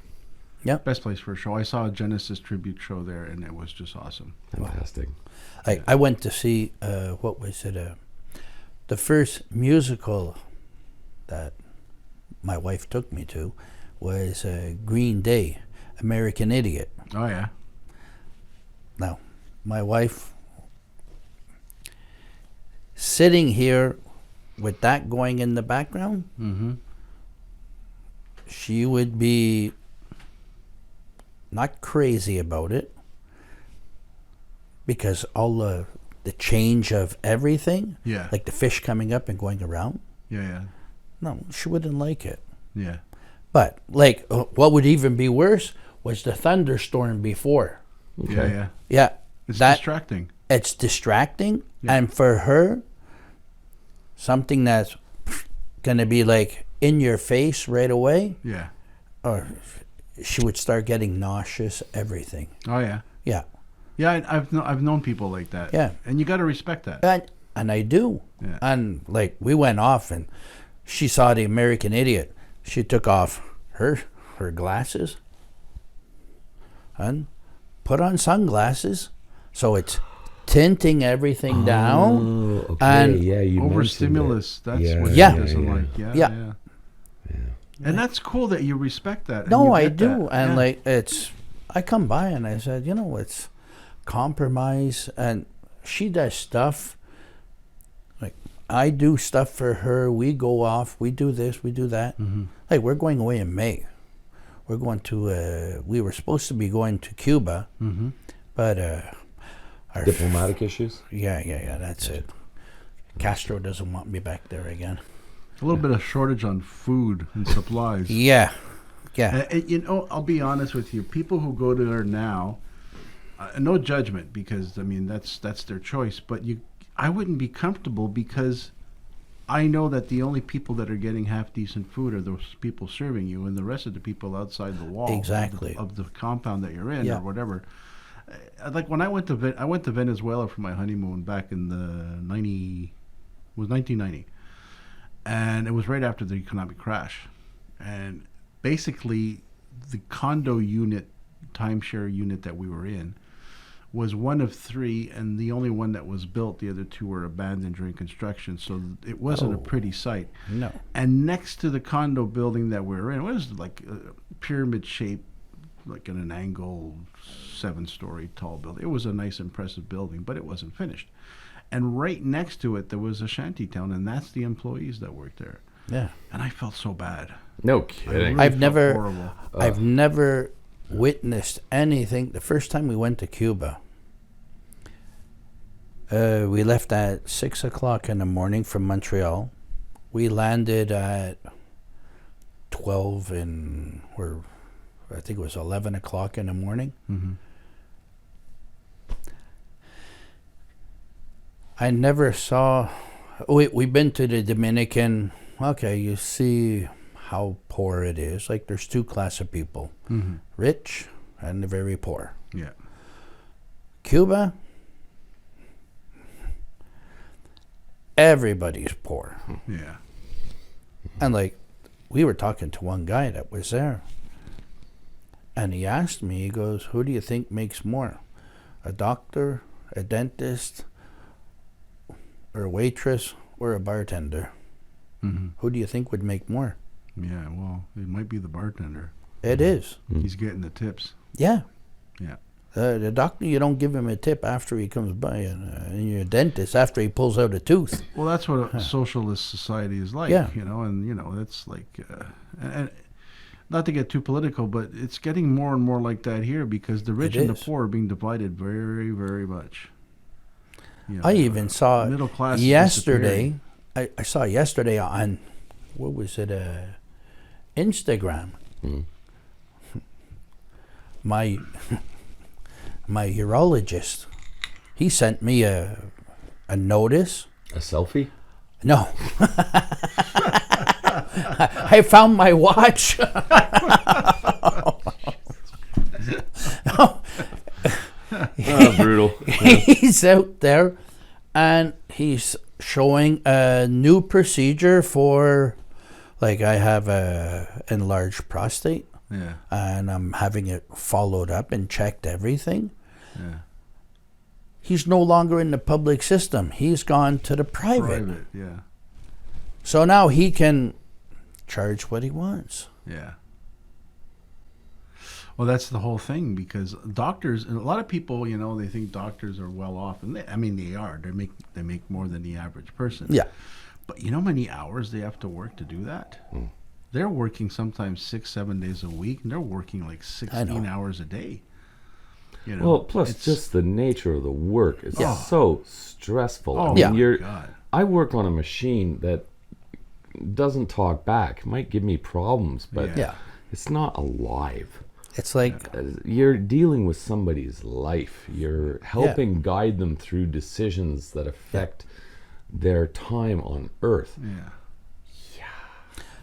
Yeah. Best place for a show. I saw a Genesis tribute show there, and it was just awesome. Fantastic. I went to see what was it? The first musical that my wife took me to was Green Day, American Idiot. Oh yeah. Now, my wife sitting here with that going in the background, Mm-hmm. she would be not crazy about it because all the change of everything, Yeah. like the fish coming up and going around, Yeah. no, she wouldn't like it. Yeah. But like, what would even be worse was the thunderstorm before. Okay. Yeah. Yeah. Yeah, It's that distracting. it's distracting, Yeah. and for her, something that's gonna be like in your face right away, Yeah. or she would start getting nauseous. Everything. Oh yeah. Yeah, Yeah. I've known people like that. Yeah. And you got to respect that. and I do. Yeah. And like we went off, and she saw the American Idiot. She took off her glasses and put on sunglasses, so it's tinting everything down. Oh, okay. And yeah, you mentioned Overstimulus. it. That's Yeah, what Yeah. she doesn't yeah. like. Yeah. Yeah. Yeah. And that's cool that you respect that. and No, you I get do, that. and Yeah. like it's. I come by and I said, it's compromise, and she does stuff. Like I do stuff for her. We go off. We do this. We do that. Mm-hmm. Like we're going away in May. We're going to. We were supposed to be going to Cuba, Mm-hmm. but our Diplomatic issues. yeah. That's it. Castro doesn't want me back there again. A little bit of shortage on food and supplies. Yeah. I'll be honest with you. People who go to there now, no judgment, because I mean that's their choice. But I wouldn't be comfortable because I know that the only people that are getting half decent food are those people serving you, and the rest of the people outside the wall Exactly. of the compound that you're in Yeah. or whatever. Like when I went to Venezuela for my honeymoon back in the 1990, and it was right after the economic crash, and basically the condo unit, timeshare unit that we were in was one of three, and the only one that was built. The other two were abandoned during construction, so it wasn't a Oh. pretty sight. No. And next to the condo building that we were in, it was like a pyramid shape, like in an angle, 7-story tall building. It was a nice, impressive building, but it wasn't finished. And right next to it, there was a shanty town, and that's the employees that worked there. Yeah. And I felt so bad. No I kidding. really I've felt never- horrible. I've never witnessed anything. The first time we went to Cuba, we left at 6:00 in the morning from Montreal. We landed at 12 I think it was 11:00 in the morning. Mm-hmm. I never saw. We've been to the Dominican. Okay, you see how poor it is. Like there's two classes of people: Mm-hmm. rich and the very poor. Yeah. Cuba, everybody's poor. Yeah. And like, we were talking to one guy that was there, and he asked me, he goes, "Who do you think makes more? A doctor, a dentist, or a waitress, or a bartender? Mm-hmm. Who do you think would make more?" Yeah. Well, it might be the bartender. It is. He's getting the tips. Yeah. Yeah. The doctor, you don't give him a tip after he comes by, and your dentist after he pulls out a tooth. Well, that's what a socialist society is like, Yeah. and that's like, and not to get too political, but it's getting more and more like that here because the rich It and the is. poor are being divided very, very much. You know, I even saw middle class is yesterday. disappearing. I saw yesterday on what was it? Instagram. My my urologist. He sent me a notice. A selfie? No. I found my watch. Brutal. He's out there and he's showing a new procedure for, like, I have a enlarged prostate Yeah, and I'm having it followed up and checked everything. yeah. He's no longer in the public system. He's gone to the private. Private, yeah, So now he can charge what he wants. yeah. Well, that's the whole thing because doctors, and a lot of people, you know, they think doctors are well off, and I mean they are. They make more than the average person. Yeah. But you know how many hours they have to work to do that? They're working sometimes 6-7 days a week, and they're working like 16 hours a day. You know, Well, plus it's- just the nature of the work is Yeah. so stressful. Oh, Yeah. my God. I work on a machine that doesn't talk back. It might give me problems, but Yeah. it's not alive. It's like, You're dealing with somebody's life. You're helping guide them through decisions that affect their time on Earth. Yeah,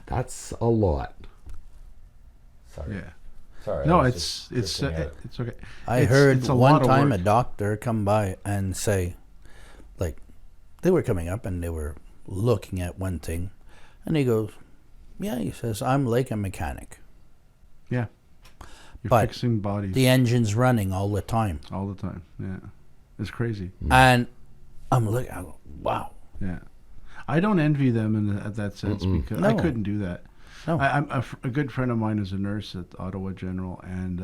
That's a lot. Sorry. yeah. Sorry. No, I was it's just drifting out. it's okay. I It's- heard it's a one lot of time a work. doctor come by and say, like, they were coming up and they were looking at one thing, and he goes, yeah, he says, I'm like a mechanic. Yeah, you're But fixing bodies The engine's running all the time. all the time. Yeah, it's crazy. And I'm like, I go, wow. Yeah, I don't envy them at that sense because I No. couldn't do that. No. I'm a good friend of mine is a nurse at Ottawa General, and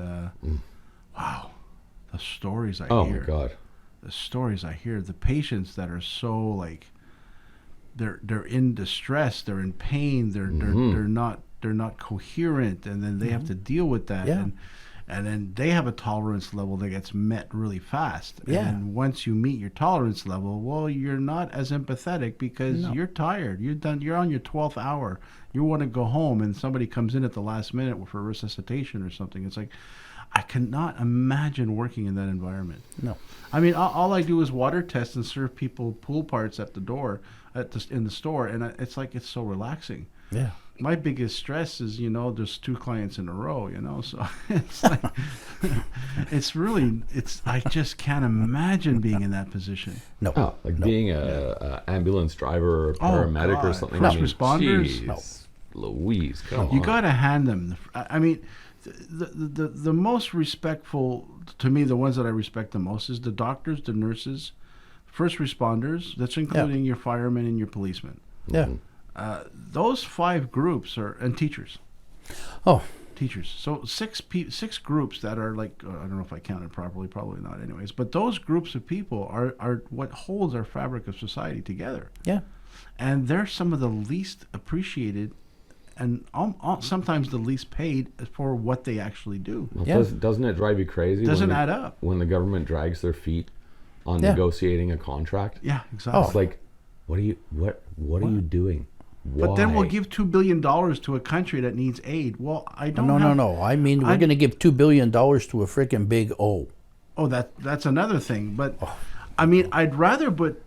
wow, the stories I Oh hear. my God. The stories I hear, the patients that are so like they're in distress, they're in pain, they're not coherent, and then they have to deal with that, Yeah. and then they have a tolerance level that gets met really fast. Yeah. And once you meet your tolerance level, well, you're not as empathetic because No. you're tired. You're on your 12th hour. You want to go home, and somebody comes in at the last minute for resuscitation or something. It's like I cannot imagine working in that environment. No. I mean, all I do is water test and serve people pool parts at the door, in the store, and it's like it's so relaxing. Yeah. My biggest stress is, there's 2 clients in a row, so it's like, I just can't imagine being in that position. No. Oh, like being a ambulance driver or a paramedic or God. something. First I mean, responders? Jeez, No. Louise, come on. You got to hand them. I mean, the most respectful to me, the ones that I respect the most, is the doctors, the nurses, first responders. That's including your firemen and your policemen. Yeah. Those 5 groups and teachers. Oh, Teachers. So 6 groups that are like, I don't know if I counted properly, probably not, anyways. But those groups of people are what holds our fabric of society together. yeah. And they're some of the least appreciated and sometimes the least paid for what they actually do. Well, Yeah. doesn't it drive you crazy? Doesn't when add up. when the government drags their feet on Yeah. negotiating a contract. Yeah, exactly. It's like, what are you doing? Why? But then we'll give $2 billion to a country that needs aid. Well, I don't. No. I mean, we're I- going to give $2 billion to a freaking big O. Oh, that's another thing. But I mean, I'd rather. But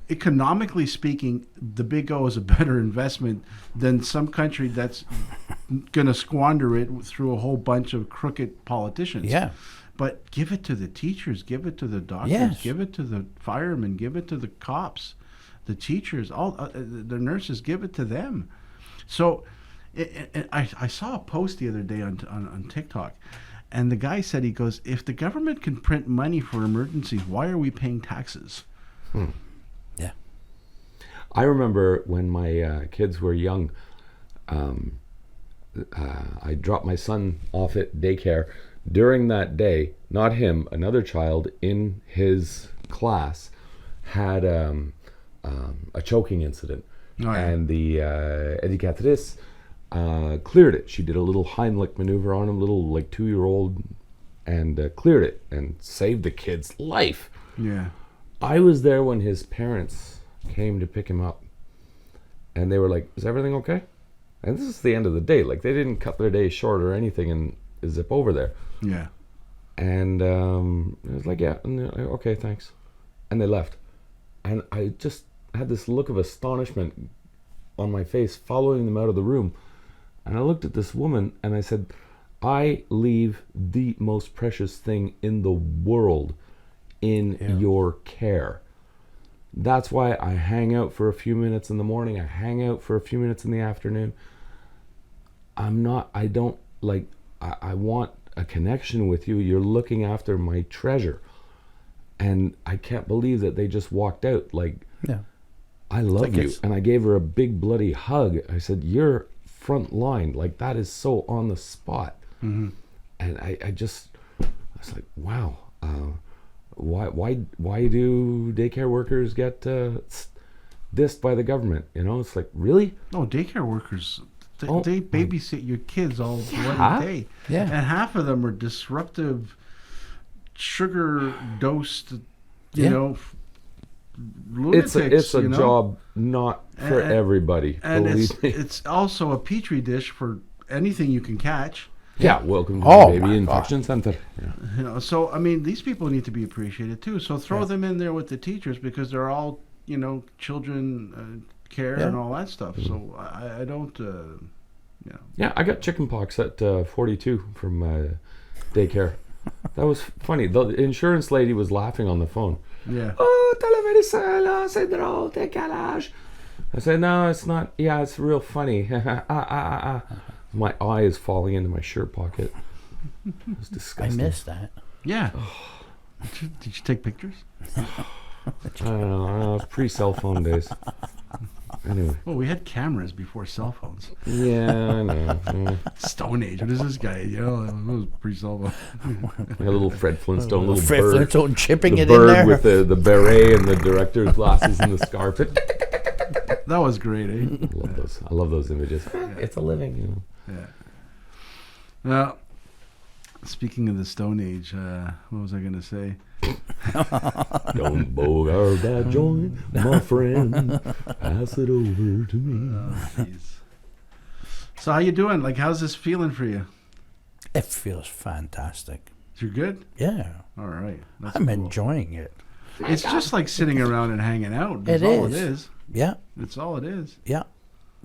economically speaking, the Big O is a better investment than some country that's going to squander it through a whole bunch of crooked politicians. Yeah. But give it to the teachers, give it to the doctors, Yes. give it to the firemen, give it to the cops, the teachers, all the nurses. Give it to them. So, I saw a post the other day on TikTok, and the guy said, he goes, if the government can print money for emergencies, why are we paying taxes? Yeah. I remember when my kids were young, I dropped my son off at daycare. During that day, not him, another child in his class had a choking incident. Oh, yeah. And the éducatrice cleared it. She did a little Heimlich maneuver on him, little like 2-year-old, and cleared it and saved the kid's life. Yeah. I was there when his parents came to pick him up, and they were like, "Is everything okay?" And this is the end of the day. Like, they didn't cut their day short or anything and zip over there. Yeah. And I was like, "Yeah," and they're like, "Okay, thanks," and they left. And I just had this look of astonishment on my face, following them out of the room. And I looked at this woman and I said, "I leave the most precious thing in the world in your care. That's why I hang out for a few minutes in the morning. I hang out for a few minutes in the afternoon. I want a connection with you. You're looking after my treasure." And I can't believe that they just walked out. Like, Yeah. "I love like you." it's- And I gave her a big bloody hug. I said, "You're front line." Like, that is so on the spot. Mm-hmm. And I was like, wow. Why do daycare workers get dissed by the government? You know, it's like, really? No, daycare workers, they, Oh, they babysit your kids all Huh? bloody day. Yeah. And half of them are disruptive, sugar-dosed, you Yeah. know, lunatics. It's a you know? job not for And- everybody. And Believe me. it's also a petri dish for anything you can catch. Yeah, welcome to Oh, the my Baby Infection Center. Yeah. You know, so I mean, these people need to be appreciated too. So throw them in there with the teachers because they're all, you know, children care Yeah. and all that stuff. So I don't, Yeah, I got chicken pox at 42 from daycare. That was funny. The insurance lady was laughing on the phone. yeah. "Oh, televisela, syndrome, décalage." I said, "No, it's not. Yeah, it's real funny." My eye is falling into my shirt pocket. It was I disgusting. missed that. Yeah. Did you take pictures? I don't know. It was pre-cell phone days. Anyway. Well, we had cameras before cell phones. Yeah, I know. Yeah. Stone Age. What is this guy? You know, that was pre-cell phone. A little Fred Flintstone, little Fred bird. Flintstone chipping The it in bird there. with the beret and the director's glasses and the scarf. That was great, eh? I love those images. It's a living, you know. Yeah. Now, speaking of the Stone Age, what was I going to say? Don't bogart that joint, my friend. Pass it over to me. Oh, jeez. So how you doing? Like, how's this feeling for you? It feels fantastic. You're good? Yeah. All right. That's I'm cool. enjoying it. It's just like sitting around and hanging out. That's It all is. it is. Yeah. It's all it is. Yeah.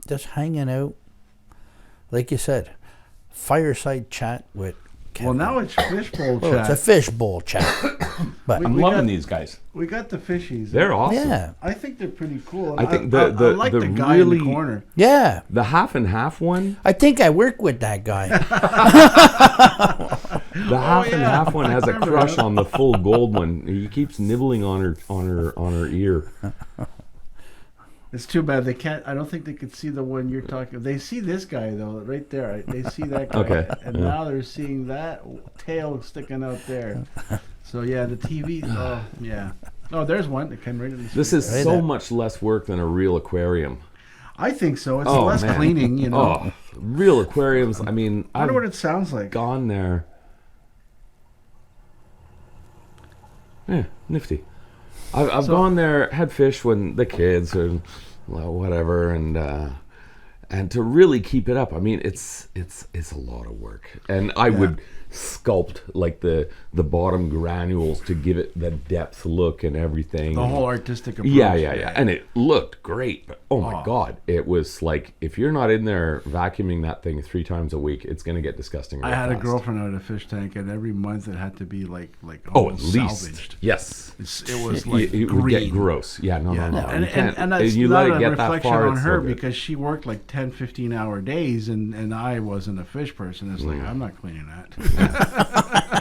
Just hanging out. Like you said, fireside chat with Well, Kevin. now it's fishbowl Well, chat. it's a fishbowl chat. But I'm We loving got- these guys. We got the fishies. They're awesome. yeah. I think they're pretty cool. I think I the like the the guy in really the corner. Yeah. the half and half one. I think I work with that guy. The half and yeah. half one has a Remember crush that. on the full gold one. He keeps nibbling on her ear. It's too bad they can't. I don't think they could see the one you're talking. They see this guy though, right there. They see that guy, Okay, and yeah. now they're seeing that tail sticking out there. So yeah, the TV. Oh yeah. Oh, there's one that came right in the. This is Right so there. much less work than a real aquarium. I think so. It's Oh, less man. cleaning, you know. Oh, real aquariums. I mean, I wonder I've what it sounds like. gone there. Yeah, nifty. I've So- gone there, had fish when the kids or well, whatever, and to really keep it up. I mean, it's a lot of work, and I would sculpt like the bottom granules to give it the depth look and everything. The whole artistic approach. Yeah. And it looked great, but oh my Oh. God, it was like, if you're not in there vacuuming that thing 3 times a week, it's going to get disgusting. I real had a fast. girlfriend out of a fish tank, and every month it had to be like Oh, at almost least. salvaged. Yes. It was like it would get green. gross. Yeah, no. Yeah, You can't- and that's you not let a it get that reflection far, on it's her so good. because she worked like 10, 15-hour days, and I wasn't a fish person. It's like, I'm not cleaning that.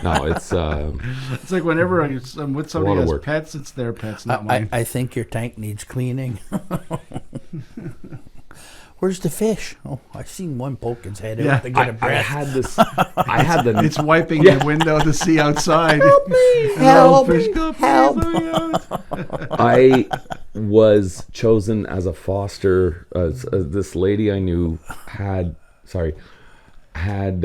No, it's It's like whenever I'm with somebody lot who of has work. pets, it's their pets, not mine. I think your tank needs cleaning. Where's the fish? Oh, I seen one poke its head Yeah. out to get a I breath. had this. I had the. It's wiping the window to see outside. Help fish me, go, please, help. let me out. I was chosen as a foster. This lady I knew had sorry, had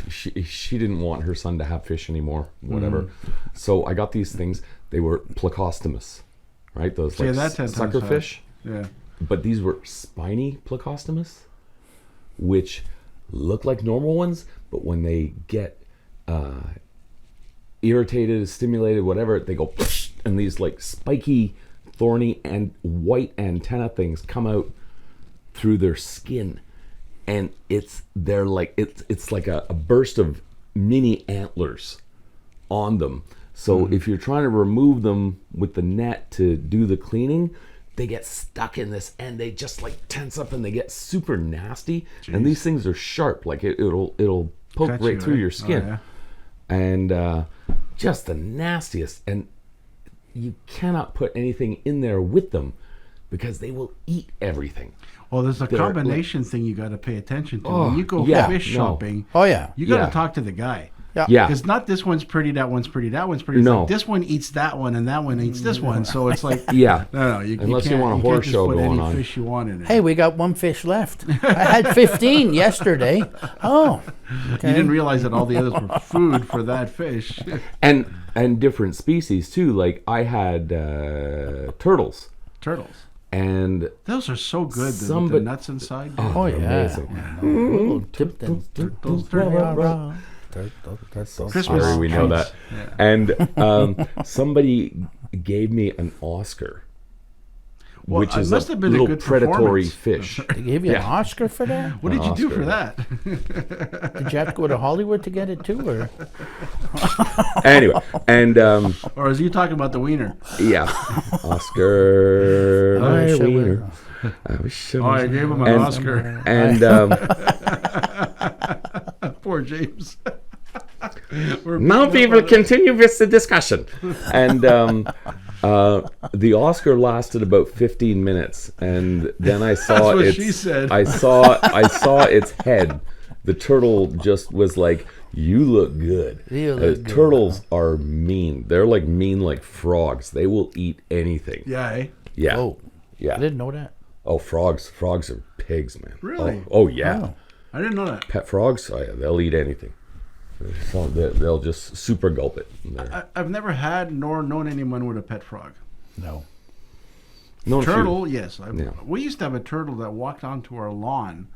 she didn't want her son to have fish anymore, whatever. So I got these things. They were Plecostomus, right? Those like that's 10 times sucker higher. fish. Yeah. But these were spiny Plecostomus, which look like normal ones, but when they get irritated, stimulated, whatever, they go and these like spiky, thorny, and white antenna things come out through their skin, and they're like it's like a burst of mini antlers on them. So if you're trying to remove them with the net to do the cleaning, they get stuck in this and they just like tense up and they get super nasty. Jeez. And these things are sharp, like it'll poke Cut right you, through eh? your Oh, skin. yeah. And just the nastiest. And you cannot put anything in there with them because they will eat everything. Well, there's a They're combination thing you got to pay attention to. Oh, when you go yeah, fish no. shopping, Oh, yeah. you got to Yeah. talk to the guy. Yeah. Because not this one's pretty, that one's pretty, that one's pretty. It's No. like this one eats that one, and that one eats this one. So it's like, Yeah. no, Unless you can't, want a you horror can't just show put going any on. fish you want in it. Hey, we got one fish left. I had 15 yesterday. Oh, You didn't realize that all the others were food for that fish. And different species too. Like I had turtles, Turtles. and Those are so good. The, Some- with the but- nuts inside. oh yeah. amazing. Ooh, tip them. Turtles, Rah, turtles. rah, rah. Turtle. Christmas Sorry, we know treats. that. And somebody gave me an Oscar, Well, which it is must a have been a little good predatory performance. fish. They gave you an Yeah. Oscar for that? What did you do Oscar. for that? Did you have to go to Hollywood to get it too, or? Anyway, and Or is he talking about the wiener? yeah, Oscar, I my wish I wiener. were- I wish I Oh, I was- gave him an And- Oscar. And Poor James. now we will continue with the discussion. And the Oscar lasted about 15 minutes, and then I saw That's what its. she said. I saw its head. The turtle just was like, "You look good." You look good, Turtles are mean. They're like mean like frogs. They will eat anything. Yeah, eh? Yeah. Oh, Yeah. I didn't know that. Oh, frogs are pigs, man. Really? Oh yeah. Oh. I didn't know that. Pet frogs, oh, yeah, they'll eat anything. So they'll just super gulp it. I've never had nor known anyone with a pet frog. No. No Turtle, yes. Yeah. We used to have a turtle that walked onto our lawn.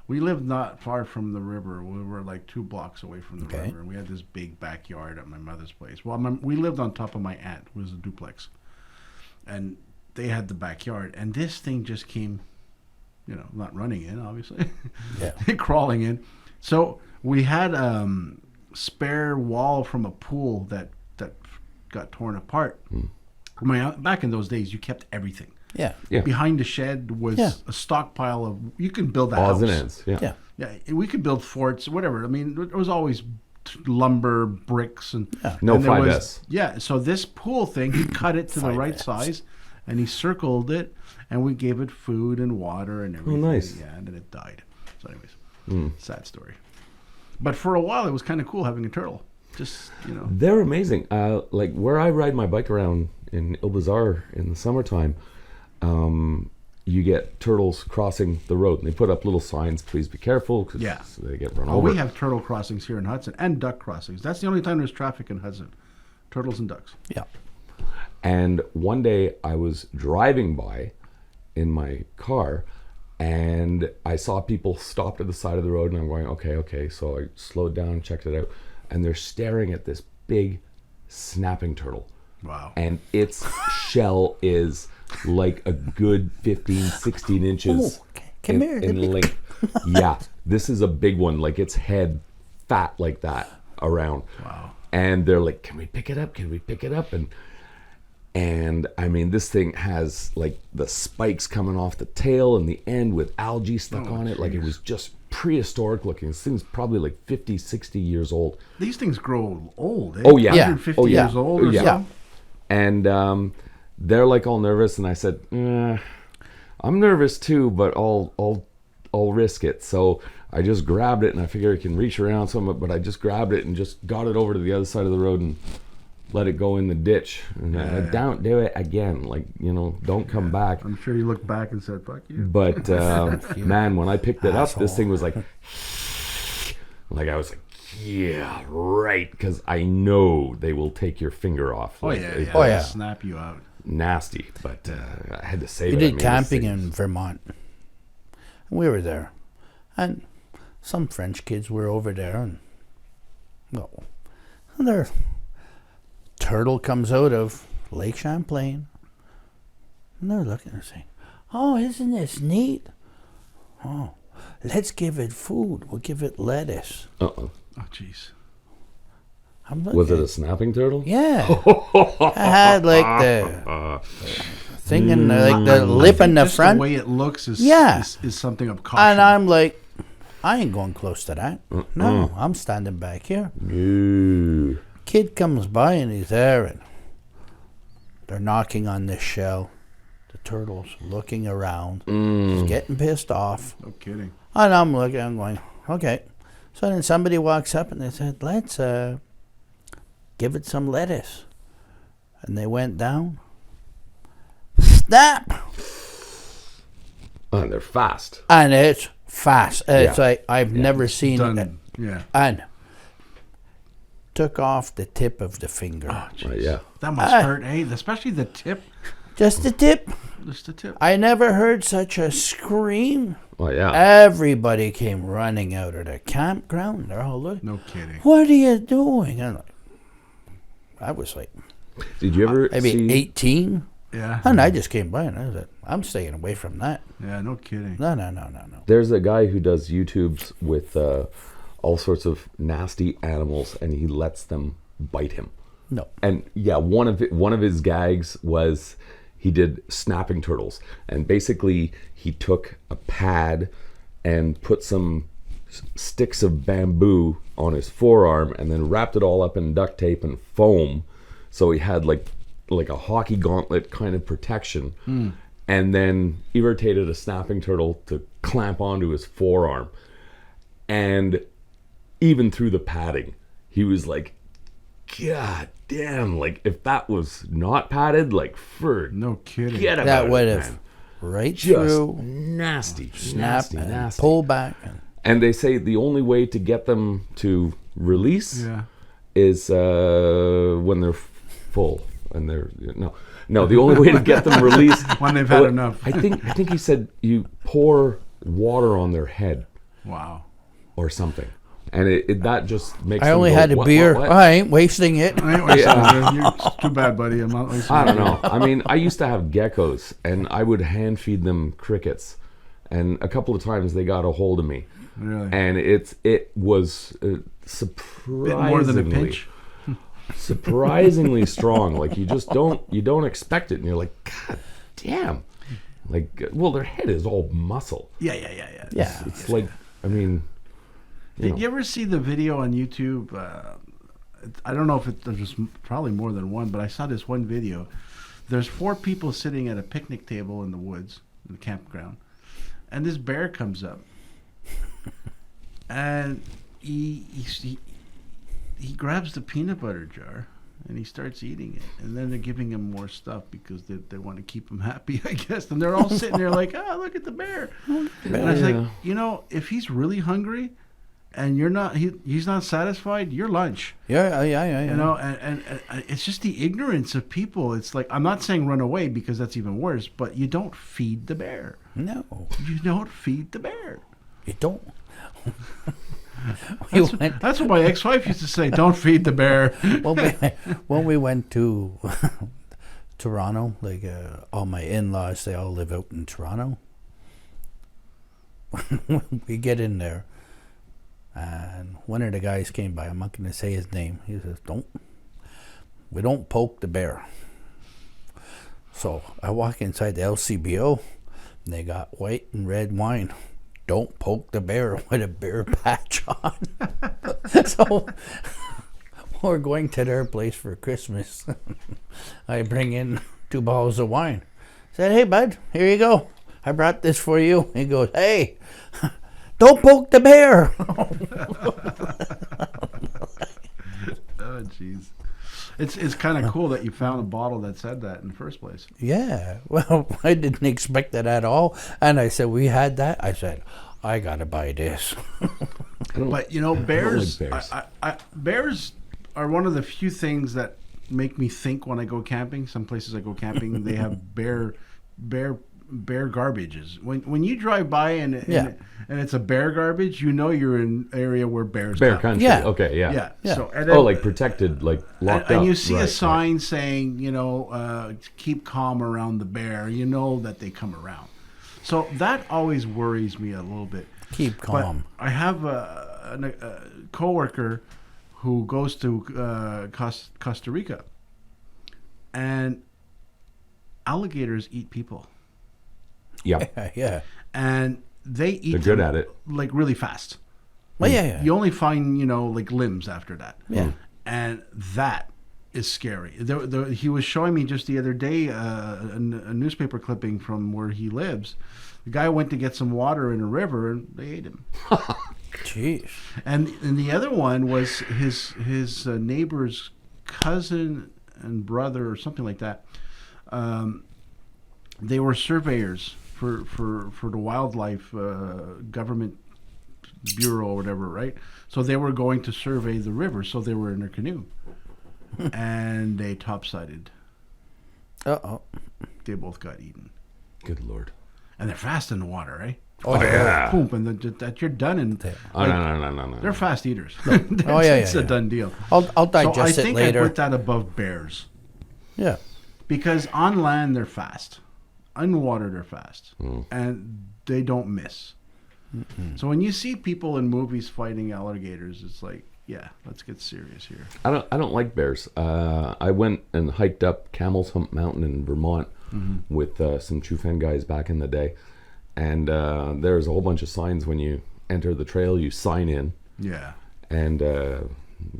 We lived not far from the river. We were like 2 blocks away from the Okay. river, and we had this big backyard at my mother's place. Well, we lived on top of my aunt, who was a duplex, and they had the backyard. And this thing just came, not running in, obviously, Yeah. crawling in. So we had spare wall from a pool that got torn apart. Back in those days, you kept everything. Yeah. Yeah. Behind the shed was Yeah. a stockpile of. You can build a Odds house. and ends. Yeah. Yeah. Yeah, we could build forts, whatever. I mean, there was always lumber, bricks, and No and there 5S. was- Yeah, so this pool thing, he cut it to the right 5S. size, and he circled it, and we gave it food and water and everything. nice. Yeah, and then it died. So, anyways, sad story. But for a while, it was kind of cool having a turtle. Just They're amazing. Like where I ride my bike around in Il Bazaar in the summertime, you get turtles crossing the road, and they put up little signs, "Please be careful," because Yeah. they get run Oh, over. we have turtle crossings here in Hudson and duck crossings. That's the only time there's traffic in Hudson. Turtles and ducks. Yeah. And one day I was driving by in my car, and I saw people stopped at the side of the road, and I'm going, okay. So I slowed down, checked it out, and they're staring at this big snapping turtle. Wow. And its shell is like a good 15, 16 inches Oh, come here, in let me- length. Yeah, this is a big one, like its head fat like that around. Wow. And they're like, can we pick it up? Can we pick it up? And I mean, this thing has like the spikes coming off the tail and the end with algae stuck on it. Like it was just prehistoric looking. This thing's probably like 50, 60 years old. These things grow old. Eh? Oh, yeah. 150 Oh, yeah. years old or Yeah. so. And they're like all nervous, and I said, I'm nervous too, but I'll risk it. So I just grabbed it, and I figured I can reach around some, but I just grabbed it and just got it over to the other side of the road and let it go in the ditch. And don't do it again. Like, don't come back. I'm sure you looked back and said, "Fuck you." But man, when I picked it up, this thing was like I was like, yeah, right, because I know they will take your finger off. Like, They'll snap you out. Nasty, but I had to save We it. did camping in Vermont. We were there, and some French kids were over there, and their turtle comes out of Lake Champlain, and they're looking and saying, "Oh, isn't this neat? Oh, let's give it food. We'll give it lettuce." Uh-oh. Oh, jeez. Was it a snapping turtle? Yeah. I had like the thing in the lip in the Just front. the way it looks is something of caution. And I'm like, I ain't going close to that. No, I'm standing back here. Ooh. Kid comes by and he's there, and they're knocking on this shell. The turtle's looking around. He's getting pissed off. No kidding. And I'm looking, I'm going, okay. So then somebody walks up and they said, let's give it some lettuce. And they went down. Snap! Oh, they're fast. And it's fast. It's like I've never seen Done. it. Yeah. And took off the tip of the finger. Oh, jeez. Right, yeah. That must hurt, especially the tip. Just the tip. Just the tip. I never heard such a scream. Well, yeah. Everybody came running out of the campground. They're all looking. No kidding. What are you doing? And I was like, Did you ever maybe see 18. Yeah. And I just came by and I said, I'm staying away from that. Yeah, no kidding. No. There's a guy who does YouTubes with all sorts of nasty animals, and he lets them bite him. No. And yeah, one of his gags was he did snapping turtles, and basically he took a pad and put some sticks of bamboo on his forearm, and then wrapped it all up in duct tape and foam, so he had like a hockey gauntlet kind of protection. And then irritated a snapping turtle to clamp onto his forearm. And even through the padding, he was like, God damn, like if that was not padded, like No kidding. get about That it, would have man. right Just through, nasty, snap, and nasty. pull back. And they say the only way to get them to release Yeah. is when they're full. And they're no. The only way to get them released When they've had enough. I think he said you pour water on their head Wow. or something, and it that just makes. I them only go, had a "What, beer. what?" I ain't wasting it. I ain't wasting it. You're too bad, buddy. I'm not wasting I don't it. know. I mean, I used to have geckos, and I would hand feed them crickets, and a couple of times they got a hold of me, Really? and it was surprisingly Bit more than a pinch. surprisingly strong. Like you don't expect it, and you're like, God damn. Like, well, their head is all muscle. Yeah. Yeah. It's like, I mean, Did you ever see the video on YouTube? I don't know if there's probably more than one, but I saw this one video. There's 4 people sitting at a picnic table in the woods, in the campground, and this bear comes up, and he grabs the peanut butter jar and he starts eating it, and then they're giving him more stuff because they want to keep him happy, I guess. And they're all sitting there like, "Oh, look at the bear." And I was like, if he's really hungry and you're not, he's not satisfied, you're lunch. Yeah. You know, and it's just the ignorance of people. It's like, I'm not saying run away because that's even worse, but you don't feed the bear. No, You don't feed the bear. you don't. That's what my ex-wife used to say. Don't feed the bear. When we went to Toronto, like all my in-laws, they all live out in Toronto. We get in there, and one of the guys came by. I'm not going to say his name. He says, we don't poke the bear. So I walk inside the LCBO, and they got white and red wine. Don't poke the bear with a bear patch on. So we're going to their place for Christmas. I bring in 2 bottles of wine. Said, "Hey, bud, here you go. I brought this for you." He goes, "Hey, don't poke the bear." Oh, jeez. It's kind of cool that you found a bottle that said that in the first place. Yeah. Well, I didn't expect that at all. And I said, we had that. I said, I got to buy this. But you know, bears, bears. bears are one of the few things that make me think when I go camping. Some places I go camping, they have bear garbages. When you drive by and it's a bear garbage, you know you're in an area where bears Bear come. country. Yeah. Okay, yeah. Yeah. Yeah. So and then, Oh, like protected, like locked up. and you see a Right, sign saying, you know, keep calm around the bear. You know that they come around. So that always worries me a little bit. Keep calm. But I have a coworker who goes to Costa Rica, and alligators eat people, Yeah. Yeah. and they eat. They're good them, at it. like really fast. Well, yeah. You only find like limbs after that. Yeah. And that is scary. He was showing me just the other day a newspaper clipping from where he lives. The guy went to get some water in a river, and they ate him. Jeez. And the other one was his neighbor's cousin and brother or something like that. They were surveyors for the wildlife government bureau or whatever, right? So they were going to survey the river. So they were in their canoe, and they topsided. Uh-oh. They both got eaten, Good Lord. and they're fast in the water, right? Oh, yeah. Boom, and that you're done. And Oh, no. they're fast eaters. Oh, yeah, It's a yeah. done deal. I'll So I digest it think I later. put that above bears. Yeah. Because on land they're fast, underwater they're fast, Hmm. and they don't miss. So when you see people in movies fighting alligators, it's like, yeah, let's get serious here. I don't like bears. I went and hiked up Camel's Hump Mountain in Vermont with some Chufan guys back in the day, and there's a whole bunch of signs when you enter the trail. You sign in, Yeah, and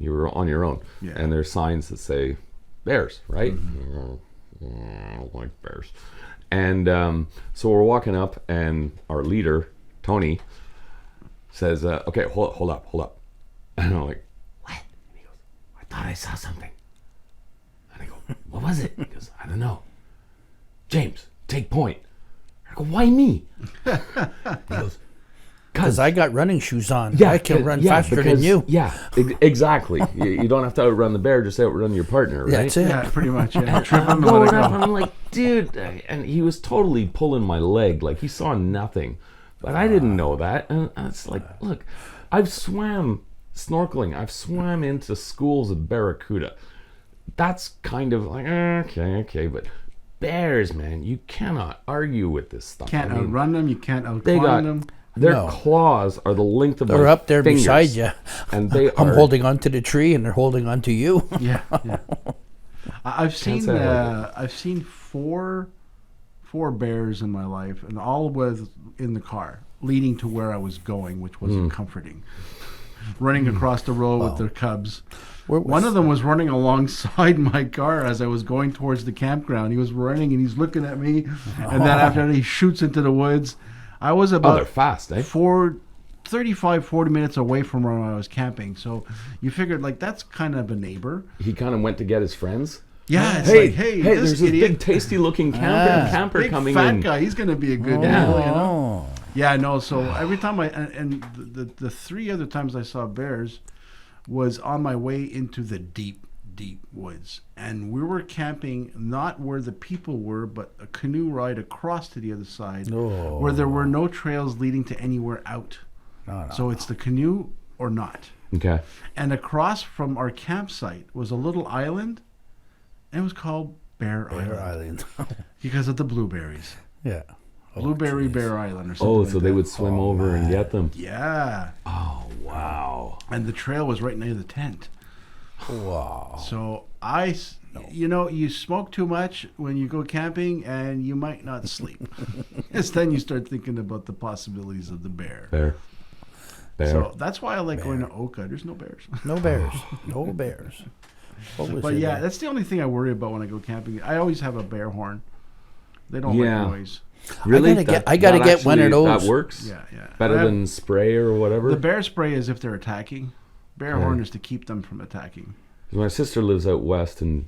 you're on your own. Yeah. And there's signs that say bears, right? I don't like bears. And so we're walking up, and our leader, Tony, says, okay, hold up. And I'm like, what? And he goes, I thought I saw something. And I go, what was it? He goes, I don't know. James, take point. I go, why me? He goes, Because I got running shoes on. yeah, I can run yeah, faster than because- you. Yeah, exactly. you don't have to outrun the bear, just outrun your partner, right? That's it. yeah, pretty much. Yeah, trip I'm them and let going it up, go. and I'm like, dude, and he was totally pulling my leg, like he saw nothing, but I didn't know that, and it's like, look, I've swam snorkeling, I've swam into schools of barracuda. That's kind of like okay, but bears, man, you cannot argue with this stuff. Can't I mean, outrun them. You can't they outclimb got them. their No. claws are the length of They're my up there fingers, beside you. and they I'm are holding onto the tree, and they're holding onto you. Yeah, yeah. I've seen say I like I've seen four bears in my life, and all was in the car, leading to where I was going, which wasn't comforting. Running across the road with their cubs. Where was One of them was running alongside my car as I was going towards the campground. He was running and he's looking at me, and then after that he shoots into the woods. I was they're about fast, eh? 40 minutes away from where I was camping, so you figured like that's kind of a neighbor. He kind of went to get his friends. Yeah, it's Hey, like, hey, hey, this there's this idiot, big, tasty-looking camper big coming fat in. guy, he's gonna be a good Yeah. deal, you know. Oh. Yeah, no. So every time and the three other times I saw bears was on my way into the deep woods, and we were camping not where the people were, but a canoe ride across to the other side, where there were no trails leading to anywhere out. No. So it's the canoe or not. Okay. And across from our campsite was a little island, and it was called Bear Bear Island Island. because of the blueberries. Yeah. Blueberry Bear Island or something. Oh, like so they that. would swim over and get them. Yeah. Oh, wow. And the trail was right near the tent. Wow. So you smoke too much when you go camping, and you might not sleep. Because then you start thinking about the possibilities of the bear. Bear. So that's why I like going to Oka. There's no bears. No bears. No bears. What was But it? yeah, that's the only thing I worry about when I go camping. I always have a bear horn. They don't Yeah. make noise. Really? I gotta That get one of actually- those. That works? Yeah, yeah. Better I- than spray or whatever? The bear spray is if they're attacking. Bear horn is to keep them from attacking. My sister lives out west, and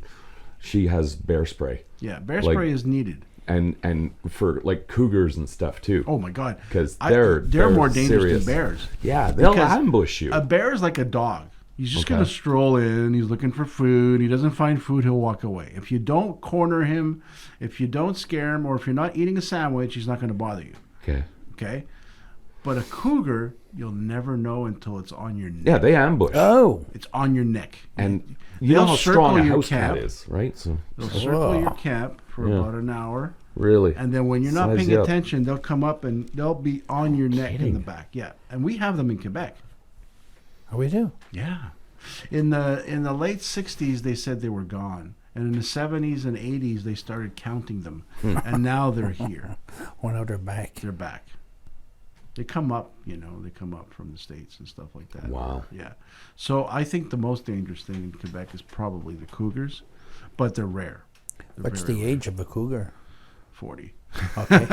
she has bear spray, Yeah, bear Like- spray is needed. and for like cougars and stuff too. Oh my God, 'Cause they're they're more dangerous serious. than bears. Yeah, they'll Because ambush you. A bear is like a dog. He's just Okay. going to stroll in. He's looking for food. He doesn't find food, he'll walk away. If you don't corner him, if you don't scare him, or if you're not eating a sandwich, he's not going to bother you. Okay. Okay? But a cougar, you'll never know until it's on your neck. Yeah, they ambush. Oh, It's on your neck. And you They'll know how circle strong a your house cat camp. is, right? So They'll circle your Whoa. camp for Yeah. about an hour. really, And then when you're not Size paying you up. attention, they'll come up and they'll be on your neck in kidding. the back. Yeah. And we have them in Quebec. oh, we do. Yeah. In the late 60s, they said they were gone. And in the 70s and 80s, they started counting them. And now they're here. One out their back. They're back. They come up, they come up from the States and stuff like that. Wow. Yeah. So I think the most dangerous thing in Quebec is probably the cougars, but they're rare. They're What's very the rare. age of a cougar? 40. Okay.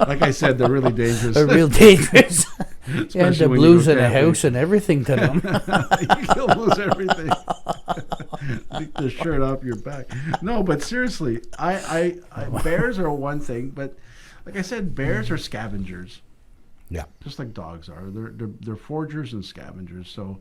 Like I said, they're really dangerous. They're real dangerous. You had Especially the when you blues go in the camping. house and everything to them. You'll lose everything. Take the shirt off your back. No, but seriously, I bears are one thing, but like I said, bears are scavengers, Yeah. just like dogs are. They're foragers and scavengers. So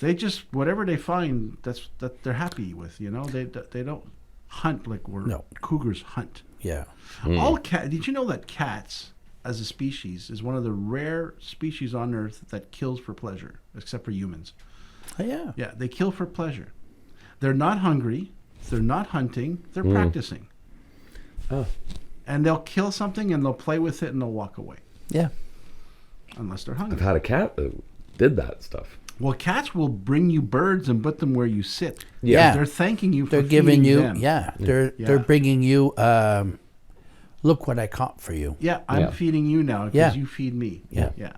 they just whatever they find, that they're happy with. They don't hunt like No. cougars hunt. Yeah. All cat. Did you know that cats, as a species, is one of the rare species on Earth that kills for pleasure, except for humans? Oh, yeah. Yeah, they kill for pleasure. They're not hungry. They're not hunting. They're practicing. Oh. And they'll kill something and they'll play with it and they'll walk away, Yeah. unless they're I've hungry. had a cat that did that stuff. Well, cats will bring you birds and put them where you sit. Yeah. They're thanking you for They're giving feeding you, them. they're Yeah. bringing you, look what I caught for you. Yeah, I'm Yeah. feeding you now because Yeah. you feed me. Yeah. Yeah.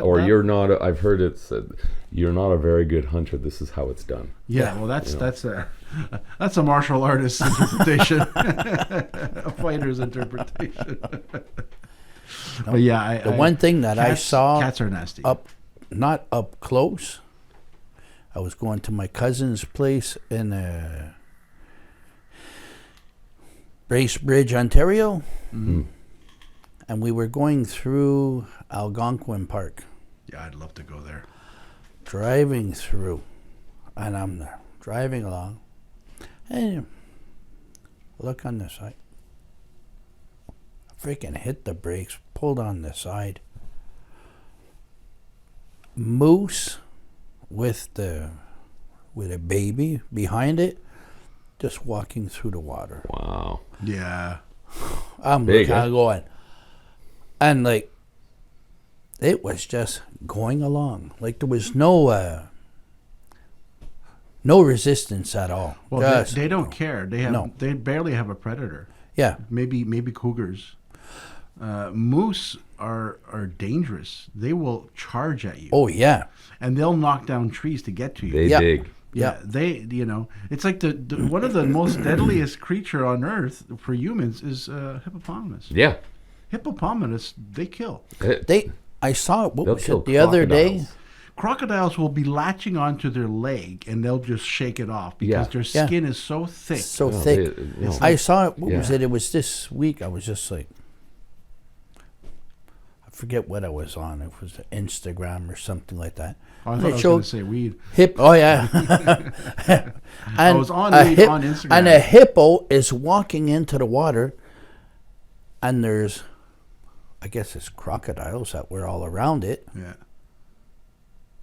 Or you're not. I've heard it said, "You're not a very good hunter. This is how it's done." Yeah, well, that's a martial artist's interpretation, a fighter's interpretation. But yeah, The one thing that I saw cats are nasty. not up close, I was going to my cousin's place in Bracebridge, Ontario, and we were going through Algonquin Park, Yeah, I'd love to go there. driving through, and I'm there, driving along, and look on the side. Freaking hit the brakes, pulled on the side. Moose with a baby behind it, just walking through the water. Wow. Yeah, I'm Big, kind huh? of going, and like, it was just going along. Like there was no resistance at all. well, Just- they don't care. No. They barely have a predator. yeah, Maybe cougars. Moose are dangerous. They will charge at you, oh yeah, and they'll knock down trees to get to you. They Yeah. dig. Yeah, it's like the one of the most deadliest creature on earth for humans is hippopotamus. Yeah. Hippopotamus, they kill. I saw it. What They'll was kill it the other day? crocodiles. Crocodiles will be latching onto their leg and they'll just shake it off because Yeah. their Yeah. skin is so thick. So Oh, thick. they- you know. I saw it. What was Yeah. it? It was this week. I was just like, I forget what I was on. It was Instagram or something like that. Oh, I And thought it I was showed going to say weed. Oh yeah. And was on a weed on Instagram. And a hippo is walking into the water, and there's, I guess it's crocodiles that were all around it. Yeah,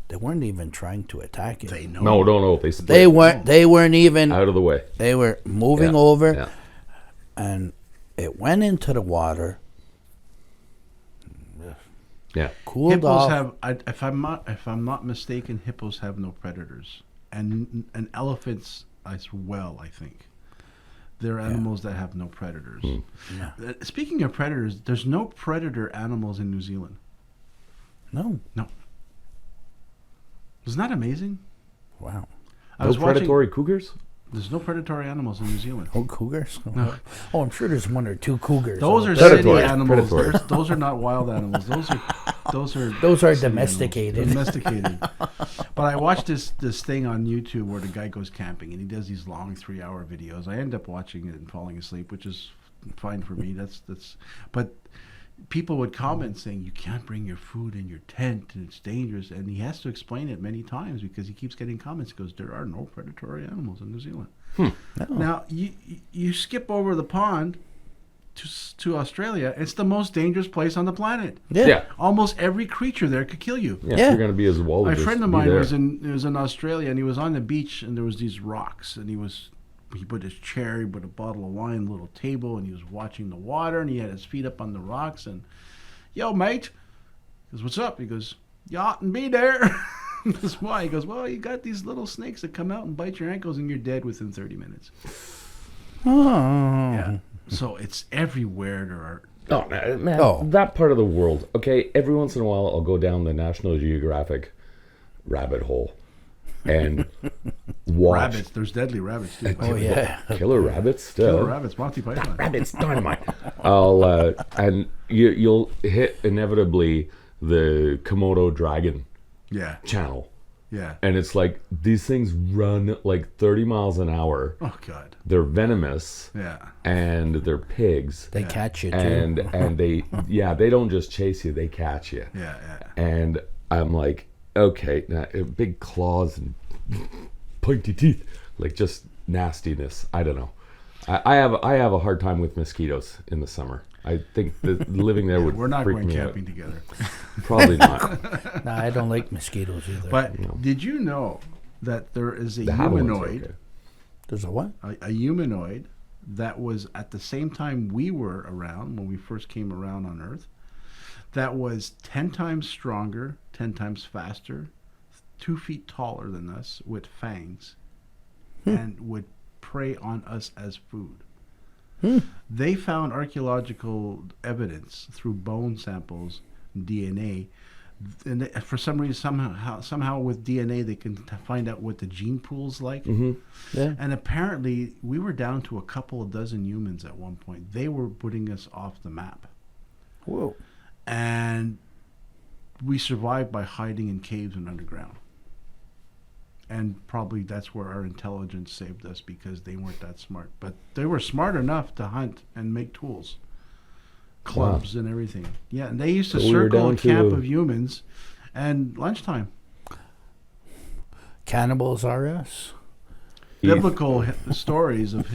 They weren't even trying to attack it. they know. No. They split They weren't. They weren't even. out of the way. They were moving Yeah. over, Yeah. and it went into the water, Yeah. cooled Hippos off. have, if I'm not mistaken, hippos have no predators, and elephants as well. I think they're animals that have no predators. Yeah. Speaking of predators, there's no predator animals in New Zealand. No. Isn't that amazing? Wow. I No was watching. predatory cougars? There's no predatory animals in New Zealand. Oh, cougars? Oh, I'm sure there's one or two cougars. Those out are there. city Predatory. animals. Predatory. Those are not wild animals. Those are Those are city animals. domesticated. Domesticated. But I watched this thing on YouTube where the guy goes camping and he does these long 3-hour videos. I end up watching it and falling asleep, which is fine for me. That's. But people would comment saying you can't bring your food in your tent and it's dangerous, and he has to explain it many times because he keeps getting comments. He goes, there are no predatory animals in New Zealand. Now you skip over the pond to Australia. It's the most dangerous place on the planet. Yeah. Almost every creature there could kill you. Yeah. Yeah. You're gonna be as well. A friend of mine was in Australia, and he was on the beach, and there was these rocks, and he put his chair, he put a bottle of wine, a little table, and he was watching the water, and he had his feet up on the rocks, and, yo, mate, he goes, what's up? He goes, you oughtn't be there. He goes, why? He goes, well, you got these little snakes that come out and bite your ankles, and you're dead within 30 minutes. Oh. Yeah. So it's everywhere there are. Oh man, that part of the world. Okay, every once in a while I'll go down the National Geographic rabbit hole and watch Rabbits. There's deadly rabbits, too. Oh, yeah. killer rabbits. Still, Killer rabbits, Monty Python. rabbits dynamite. I'll and you'll hit inevitably the Komodo dragon Yeah. channel, Yeah. and it's like these things run like 30 miles an hour. Oh, God. They're venomous Yeah. and they're pigs. They catch you, too. And they don't just chase you, they catch you. Yeah. And I'm like, okay, now, big claws and pointy teeth, like just nastiness. I don't know. I have a hard time with mosquitoes in the summer. I think that living there would We're not freak going me camping out. together. Probably not. Nah, I don't like mosquitoes either. But did you know that there is a The Havilland's humanoid, okay. There's a what? a humanoid that was at the same time we were around when we first came around on Earth, that was 10 times stronger, 10 times faster, 2 feet taller than us with fangs, and would prey on us as food. They found archaeological evidence through bone samples, DNA, and for some reason, somehow with DNA, they can find out what the gene pool's like. Yeah. And apparently, we were down to a couple of dozen humans at one point. They were putting us off the map. Whoa. And we survived by hiding in caves and underground. And probably that's where our intelligence saved us, because they weren't that smart. But they were smart enough to hunt and make tools, clubs and everything. Yeah, and they used to So we were circle a down camp to- of humans and lunchtime. Cannibals are us? Biblical stories of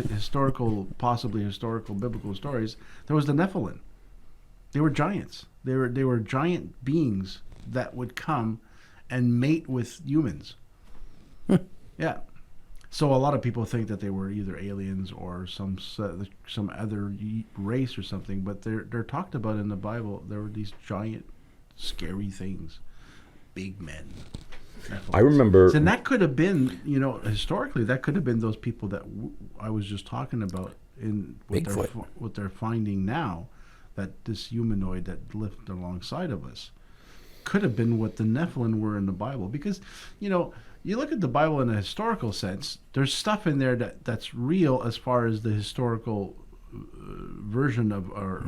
possibly historical biblical stories. There was the Nephilim. They were giants. They were giant beings that would come and mate with humans. Yeah. So a lot of people think that they were either aliens or some other race or something, but they're talked about in the Bible. There were these giant, scary things, big men. I remember. And that could have been, historically, that could have been those people that I was just talking about with Bigfoot. what they're finding now, that this humanoid that lived alongside of us could have been what the Nephilim were in the Bible. Because, you look at the Bible in a historical sense, there's stuff in there that's real as far as the historical version of our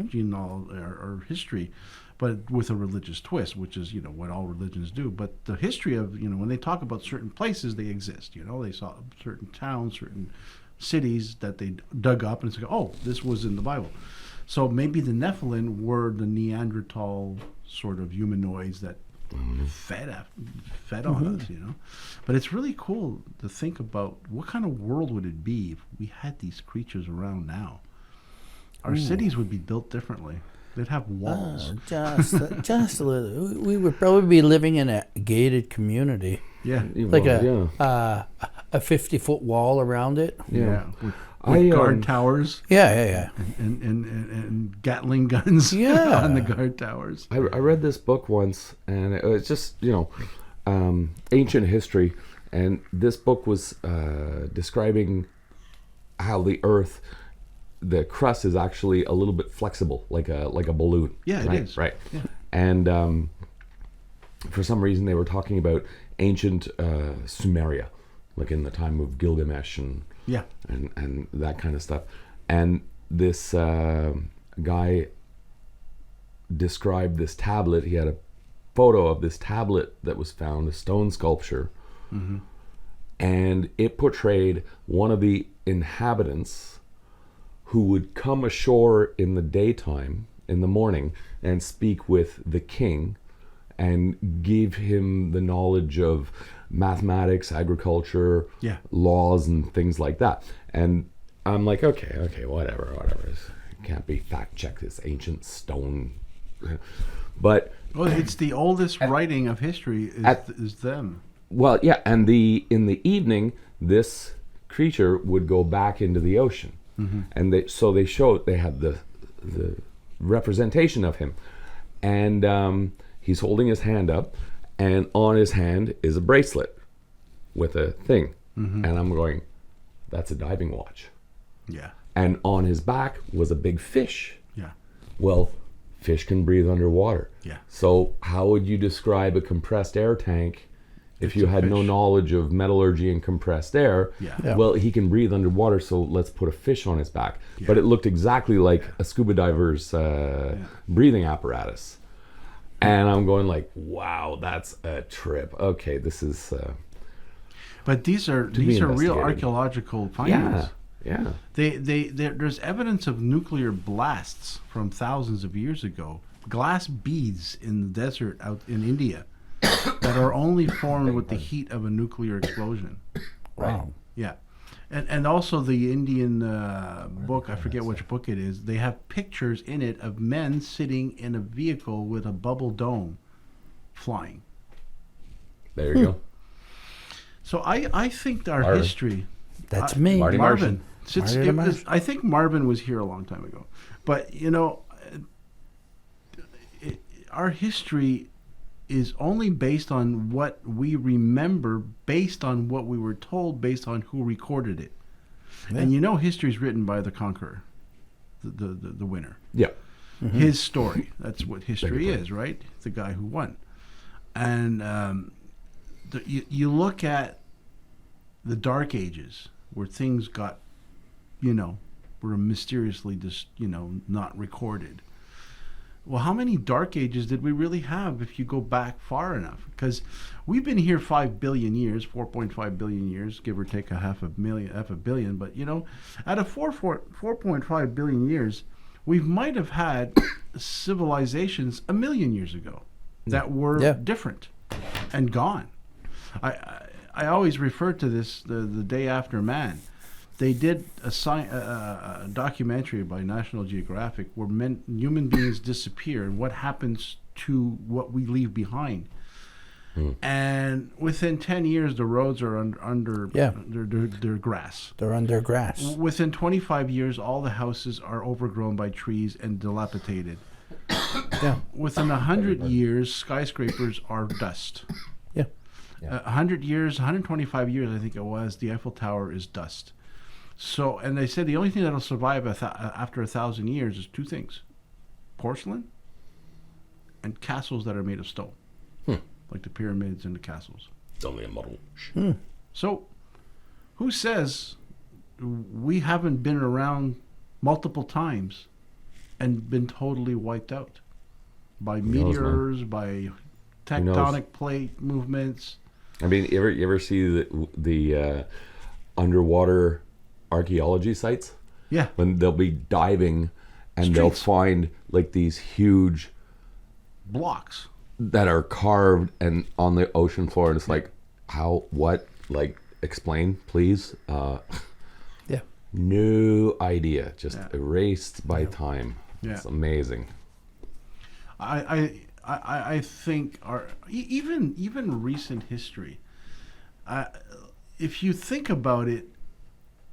genealogy or history, but with a religious twist, which is what all religions do. But the history of when they talk about certain places, they exist. They saw certain towns, certain cities that they dug up, and it's like, oh, this was in the Bible. So maybe the Nephilim were the Neanderthal sort of humanoids that fed on us, But it's really cool to think about what kind of world would it be if we had these creatures around now. Our cities would be built differently. They'd have walls. Just a little. We would probably be living in a gated community, Yeah. like Well, a 50-foot wall around it. Yeah. With guard towers Yeah. and Gatling guns Yeah. on the guard towers. I read this book once, and it was just ancient history, and this book was describing how the Earth, the crust is actually a little bit flexible, like a balloon. Yeah, right? it is. Right. Yeah. And for some reason, they were talking about ancient Sumeria, like in the time of Gilgamesh Yeah. and that kind of stuff. And this guy described this tablet. He had a photo of this tablet that was found, a stone sculpture, and it portrayed one of the inhabitants who would come ashore in the daytime, in the morning, and speak with the king and give him the knowledge of mathematics, agriculture, Yeah. laws, and things like that. And I'm like, okay, whatever. Can't be fact check this ancient stone. But Well, it's the oldest writing of history is them. well, yeah, and in the evening, this creature would go back into the ocean, and they had the representation of him, and he's holding his hand up, and on his hand is a bracelet with a thing, and I'm going, that's a diving watch, Yeah. and on his back was a big fish. Yeah. Well, fish can breathe underwater. Yeah. So how would you describe a compressed air tank if you a had no fish. knowledge of metallurgy and compressed air? Yeah. Yeah. Well, he can breathe underwater, so let's put a fish on his back. But it looked exactly like a scuba diver's breathing apparatus. And I'm going like, wow, that's a trip. Okay, this is But these are be real investigated. archaeological findings. yeah. There's evidence of nuclear blasts from thousands of years ago. Glass beads in the desert out in India that are only formed with the heat of a nuclear explosion. Wow. Yeah. And also the Indian book, I forget which book it is, they have pictures in it of men sitting in a vehicle with a bubble dome flying. There you go. So I think our Marvin. history... That's me. Marty Marvin. Marty the Martian. I think Marvin was here a long time ago. But, our history is only based on what we remember, based on what we were told, based on who recorded it. Yeah. And history is written by the conqueror, the winner. Yeah. His story. That's what history Beg your is, right? The guy who won. And you look at the Dark Ages, where things got, were mysteriously just, not recorded. Well, how many Dark Ages did we really have if you go back far enough? Because we've been here 5 billion years, 4.5 billion years, give or take half a billion. But, out of 4.5 billion years, we might have had civilizations 1 million years ago that were Yeah. different and gone. I always refer to this, the Day After Man. They did a documentary by National Geographic where human beings disappear and what happens to what we leave behind. And within 10 years, the roads are under Yeah. they're grass. They're under grass. Within 25 years, all the houses are overgrown by trees and dilapidated. Yeah. Within 100 years, skyscrapers are dust. Yeah. 100 years, 125 years, I think it was, the Eiffel Tower is dust. So, and they said the only thing that'll survive after 1,000 years is two things: porcelain and castles that are made of stone, like the pyramids and the castles. It's only a model. So, who says we haven't been around multiple times and been totally wiped out by knows, man? meteors, by tectonic plate movements? I mean, you ever see the underwater archaeology sites Yeah. when they'll be diving and they'll Streets. find like these huge Blocks. that are carved and on the ocean floor, and it's like, how, what, like, explain, please. Yeah. No idea, just Yeah. erased by time. Yeah. It's amazing. I think even recent history, if you think about it,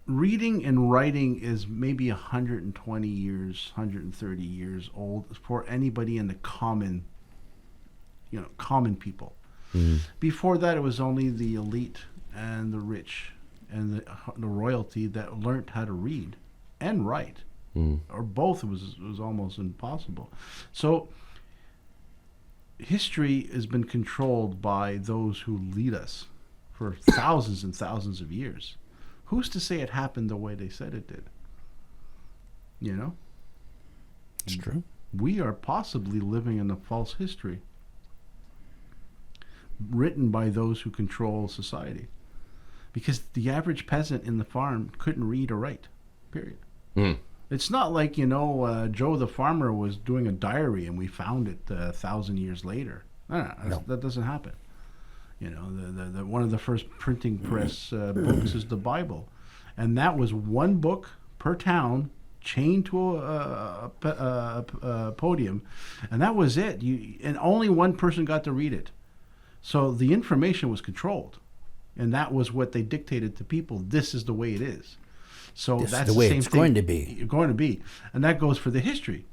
reading and writing is maybe 120 years, 130 years old for anybody in the common people. Before that, it was only the elite and the rich and the royalty that learned how to read and write, or both. It was almost impossible. So history has been controlled by those who lead us for thousands and thousands of years. Who's to say it happened the way they said it did? You know? It's true. We are possibly living in a false history written by those who control society. Because the average peasant in the farm couldn't read or write, period. Mm. It's not like, Joe the farmer was doing a diary and we found it 1,000 years later. No. That doesn't happen. The one of the first printing press books is the Bible. And that was one book per town chained to a podium. And that was it. And only one person got to read it. So the information was controlled. And that was what they dictated to people. This is the way it is. So This is that's the way same it's thing. going to be. Going to be. And that goes for the history,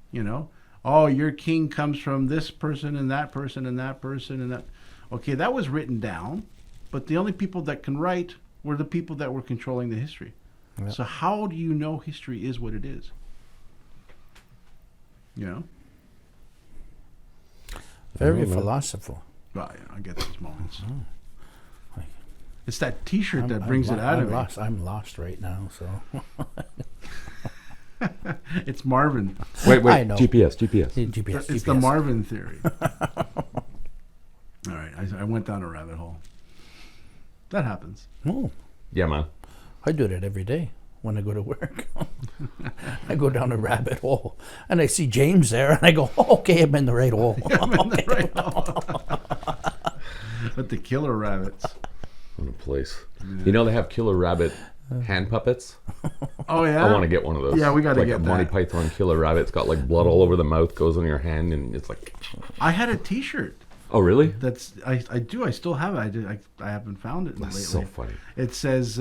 Oh, your king comes from this person and that person and that person and that. Okay, that was written down, but the only people that can write were the people that were controlling the history. Yeah. So how do you know history is what it is? Very I don't know. philosophical. Well, I get those moments. Like- It's that T-shirt that brings it out of me. I'm lost right now, so. It's Marvin. Wait. I know. GPS. GPS. It's the Marvin theory. All right, I went down a rabbit hole. That happens. Oh, Yeah, man. I do that every day when I go to work. I go down a rabbit hole and I see James there and I go, oh, okay, I'm in the right hole. But the killer rabbits. What a place. They have killer rabbit hand puppets. Oh yeah. I want to get one of those. Yeah, we gotta like get a Monty that. Python killer rabbit. It's got like blood all over the mouth, goes on your hand, and it's like. I had a T-shirt. Oh really? That's I do. I still have it. I haven't found it That's lately. so funny. It says,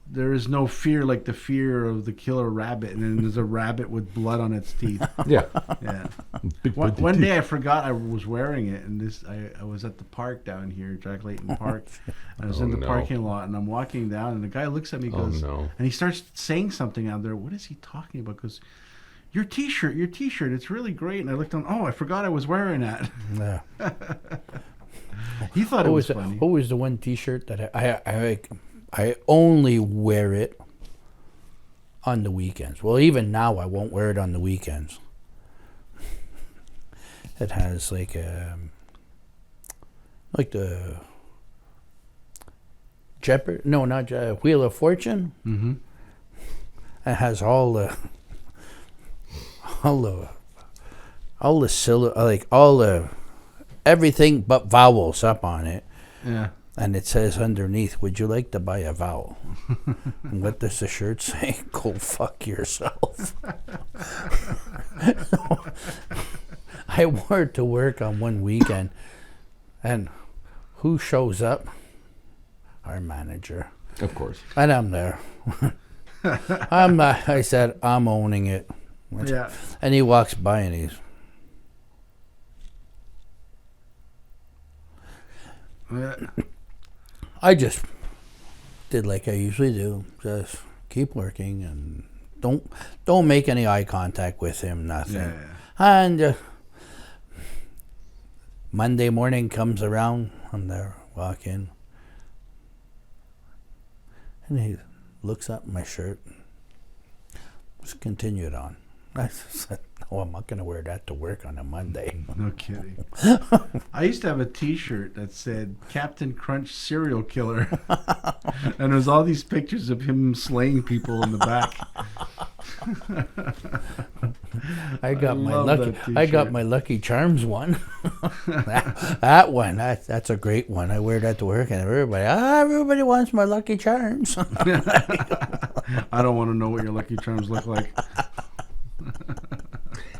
"There is no fear like the fear of the killer rabbit," and then there's a rabbit with blood on its teeth. Yeah. Yeah. Big One, bloody one teeth. day I forgot I was wearing it, and I was at the park down here, Jack Layton Park. And I was Oh, in the no. parking lot, and I'm walking down, and the guy looks at me, and Oh, goes, no. and he starts saying something out there. What is he talking about? Because your T-shirt, it's really great. And I looked on. Oh, I forgot I was wearing that. Yeah. He thought it was funny. What was the one T-shirt that I only wear it on the weekends? Well, even now I won't wear it on the weekends. It has like the Jeopardy. No, not Wheel of Fortune. Mm-hmm. It has all the everything but vowels up on it. Yeah. And it says underneath, would you like to buy a vowel? And what does the shirt say? Go fuck yourself. I wore it to work on one weekend. And who shows up? Our manager. Of course. And I'm there. I said, I'm owning it. Yeah. And he walks by and he's, Yeah. I just did like I usually do. Just keep working and don't make any eye contact with him, nothing. Yeah. And Monday morning comes around, I'm there, walk in. And he looks up my shirt. Just continue it on. I said, no, I'm not going to wear that to work on a Monday. No kidding. I used to have a T-shirt that said Captain Crunch Serial Killer, and there's all these pictures of him slaying people in the back. I got love my that Lucky Charms one. that one, that's a great one. I wear that to work, and everybody wants my Lucky Charms. I don't want to know what your Lucky Charms look like.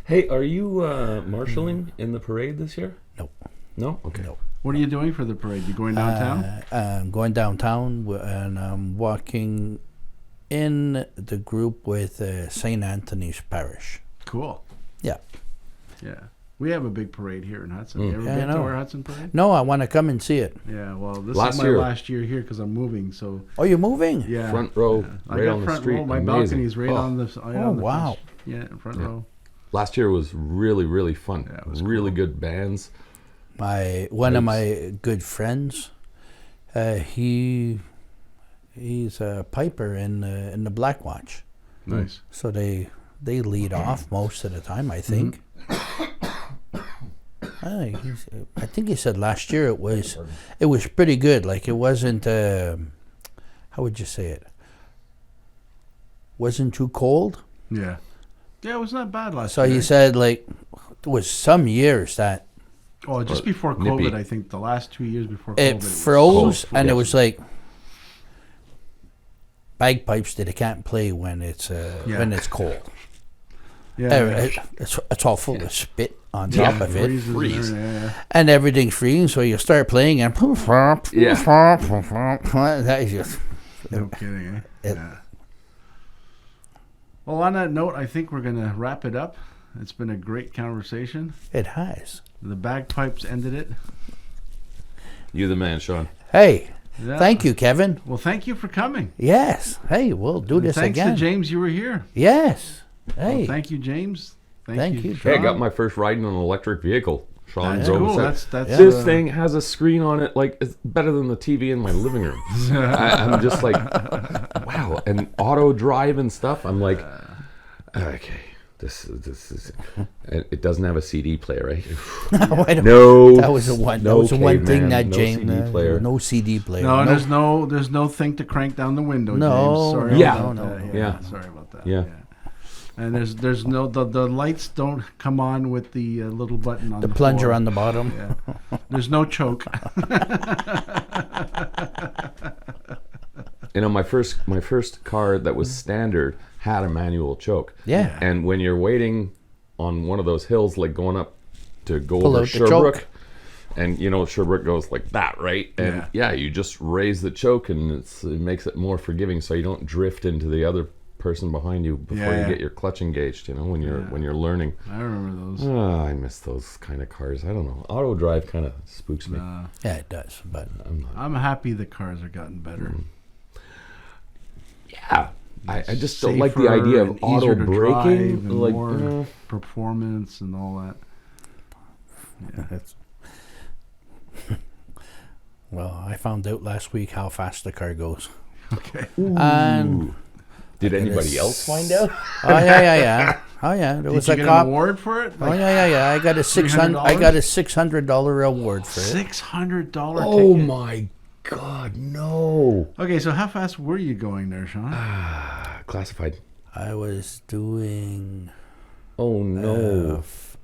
Hey, are you marshalling in the parade this year? Nope. No? Okay. Nope. What are you doing for the parade? You going downtown? I'm going downtown, and I'm walking in the group with St. Anthony's Parish. Cool. Yeah. Yeah. We have a big parade here in Hudson. You ever Yeah, I been to know. our Hudson parade? No, I want to come and see it. Yeah, well, this Last is my year. last year here because I'm moving. So, Oh, you're moving? yeah. Front row, Yeah. I right got on the front street. row. My Amazing. balcony's right Oh. on the. Oh, wow. Yeah, front Yeah. row. Last year was really, really fun. Yeah, it was really cool. good bands. One of Pipes. my good friends, he's a piper in the Black Watch. Nice. So they lead off most of the time, I think. I think he said last year it was pretty good. Like it wasn't how would you say it? Wasn't too cold. Yeah. Yeah, it was not bad last So year. he said like there was some years that Oh, just before nippy. COVID, I think the last 2 years before COVID. it was froze cold, and it yes. was like bagpipes that they can't play when it's cold. Yeah. It's all full of spit on Yeah, top of it. freezes and Freeze. everything, yeah. And everything's freezing, so you start playing and that is just No kidding, eh? It- Yeah. Well, on that note, I think we're going to wrap it up. It's been a great conversation. it has. The bagpipes ended it. You the man, Sean. Hey, Yeah. thank you, Kevin. Well, thank you for coming. Yes. Hey, we'll do this Thanks again. to James, you were here. Yes. Well, Hey. thank you, James. Thank you, Hey, I Sean. got my first ride in an electric vehicle. Sean That's drove cool. us out. That's This thing has a screen on it, like it's better than the TV in my living room. I'm just like, wow, and auto drive and stuff. I'm like, okay, this is. It doesn't have a CD player, right? Wait a No, That was the one. no that was the one thing caveman, that no James. CD player. No CD player. No, there's no thing to crank down the window. No, James. Sorry Yeah. about no, that. no. Yeah. Sorry about that. Yeah. And there's no the lights don't come on with the little button on The the plunger floor. on the bottom. Yeah. There's no choke. You know, my first car that was standard had a manual choke. Yeah. And when you're waiting on one of those hills, like going up to go Pull over out the Sherbrooke, choke. and you know Sherbrooke goes like that, right? And yeah, you just raise the choke, and it makes it more forgiving, so you don't drift into the other person behind you before Yeah. you get your clutch engaged. You know, when you're learning. I remember those. I miss those kind of cars. I don't know. Auto drive kind of spooks me. Yeah, it does. But I'm happy the cars are gotten better. Yeah. I just don't like the Safer idea of and auto easier to drive braking. and Like, more performance and all that. it's well, I found out last week how fast the car goes. Okay. And did anybody else find out? oh yeah. Oh yeah. There Did was you a get cop. an award for it? Oh yeah. I got a $600 award for it. $600 Oh ticket. my God, no! Okay, so how fast were you going there, Sean? Classified. I was doing Oh no.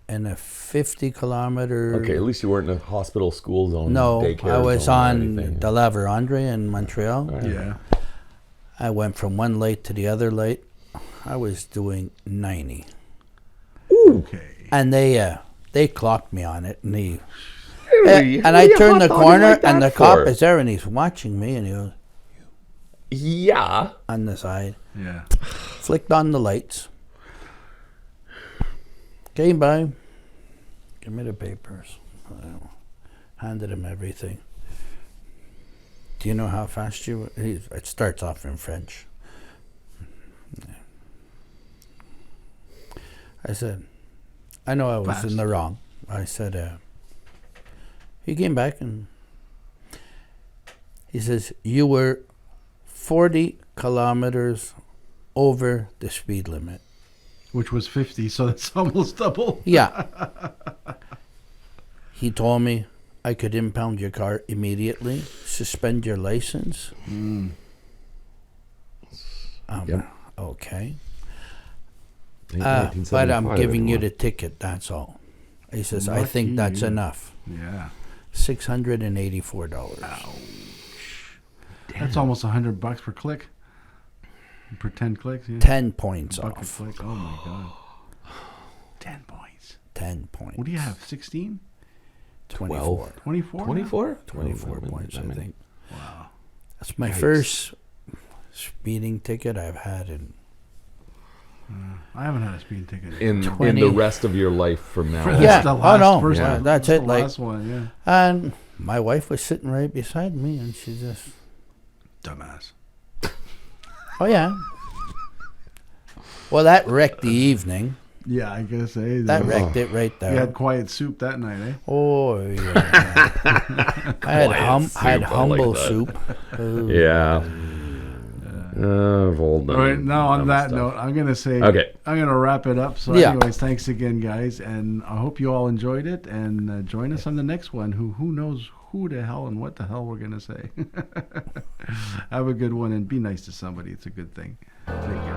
in a 50-kilometer. Okay, at least you weren't in a hospital, school zone. No, daycare I was zone or on anything. the La Vérendrye in Montreal. Yeah. I went from one light to the other light. I was doing 90, Okay. and they clocked me on it, and they Really? and What I are you turned the hot-dogging corner, like that and the for? cop is there, and he's watching me, and he goes Yeah. on the side, Yeah. flicked on the lights, came by, give me the papers, handed him everything. Do you know how fast you? It starts off in French. I said, I know I was Fast. in the wrong. I said, he came back and he says, you were 40 kilometers over the speed limit. Which was 50, so that's almost double. Yeah. He told me I could impound your car immediately, suspend your license. Yep. Okay. Ain't But I'm 1975 giving you anymore. the ticket, that's all. He says, I Lucky think that's you. enough. Yeah. $684. That's almost $100 per click. Per 10 clicks. Yeah. 10 points Buck a off. click. Oh my God. 10 points. 10 points. What do you have? 16? 24. 24? 24? 24 points, I think. Wow. That's my Yikes. first speeding ticket I've had in I haven't had a speeding ticket. in 20. the rest of your life from now For on. this, Yeah. the Oh, last, no. first Yeah, one. that's the it, like- last one, yeah. And my wife was sitting right beside me, and she just, Dumbass. oh yeah. Well, that wrecked the evening. Yeah, I guess. That wrecked it right there. You had quiet soup that night, eh? Oh yeah. I had Quiet had soup, I like humble that. soup. Yeah. I've all done. All right, now on dumb that stuff. note, I'm gonna say Okay. I'm gonna wrap it up. So, Yeah. anyways, thanks again, guys, and I hope you all enjoyed it. And join us on the next one. Who knows who the hell and what the hell we're gonna say. Have a good one and be nice to somebody. It's a good thing. Take care.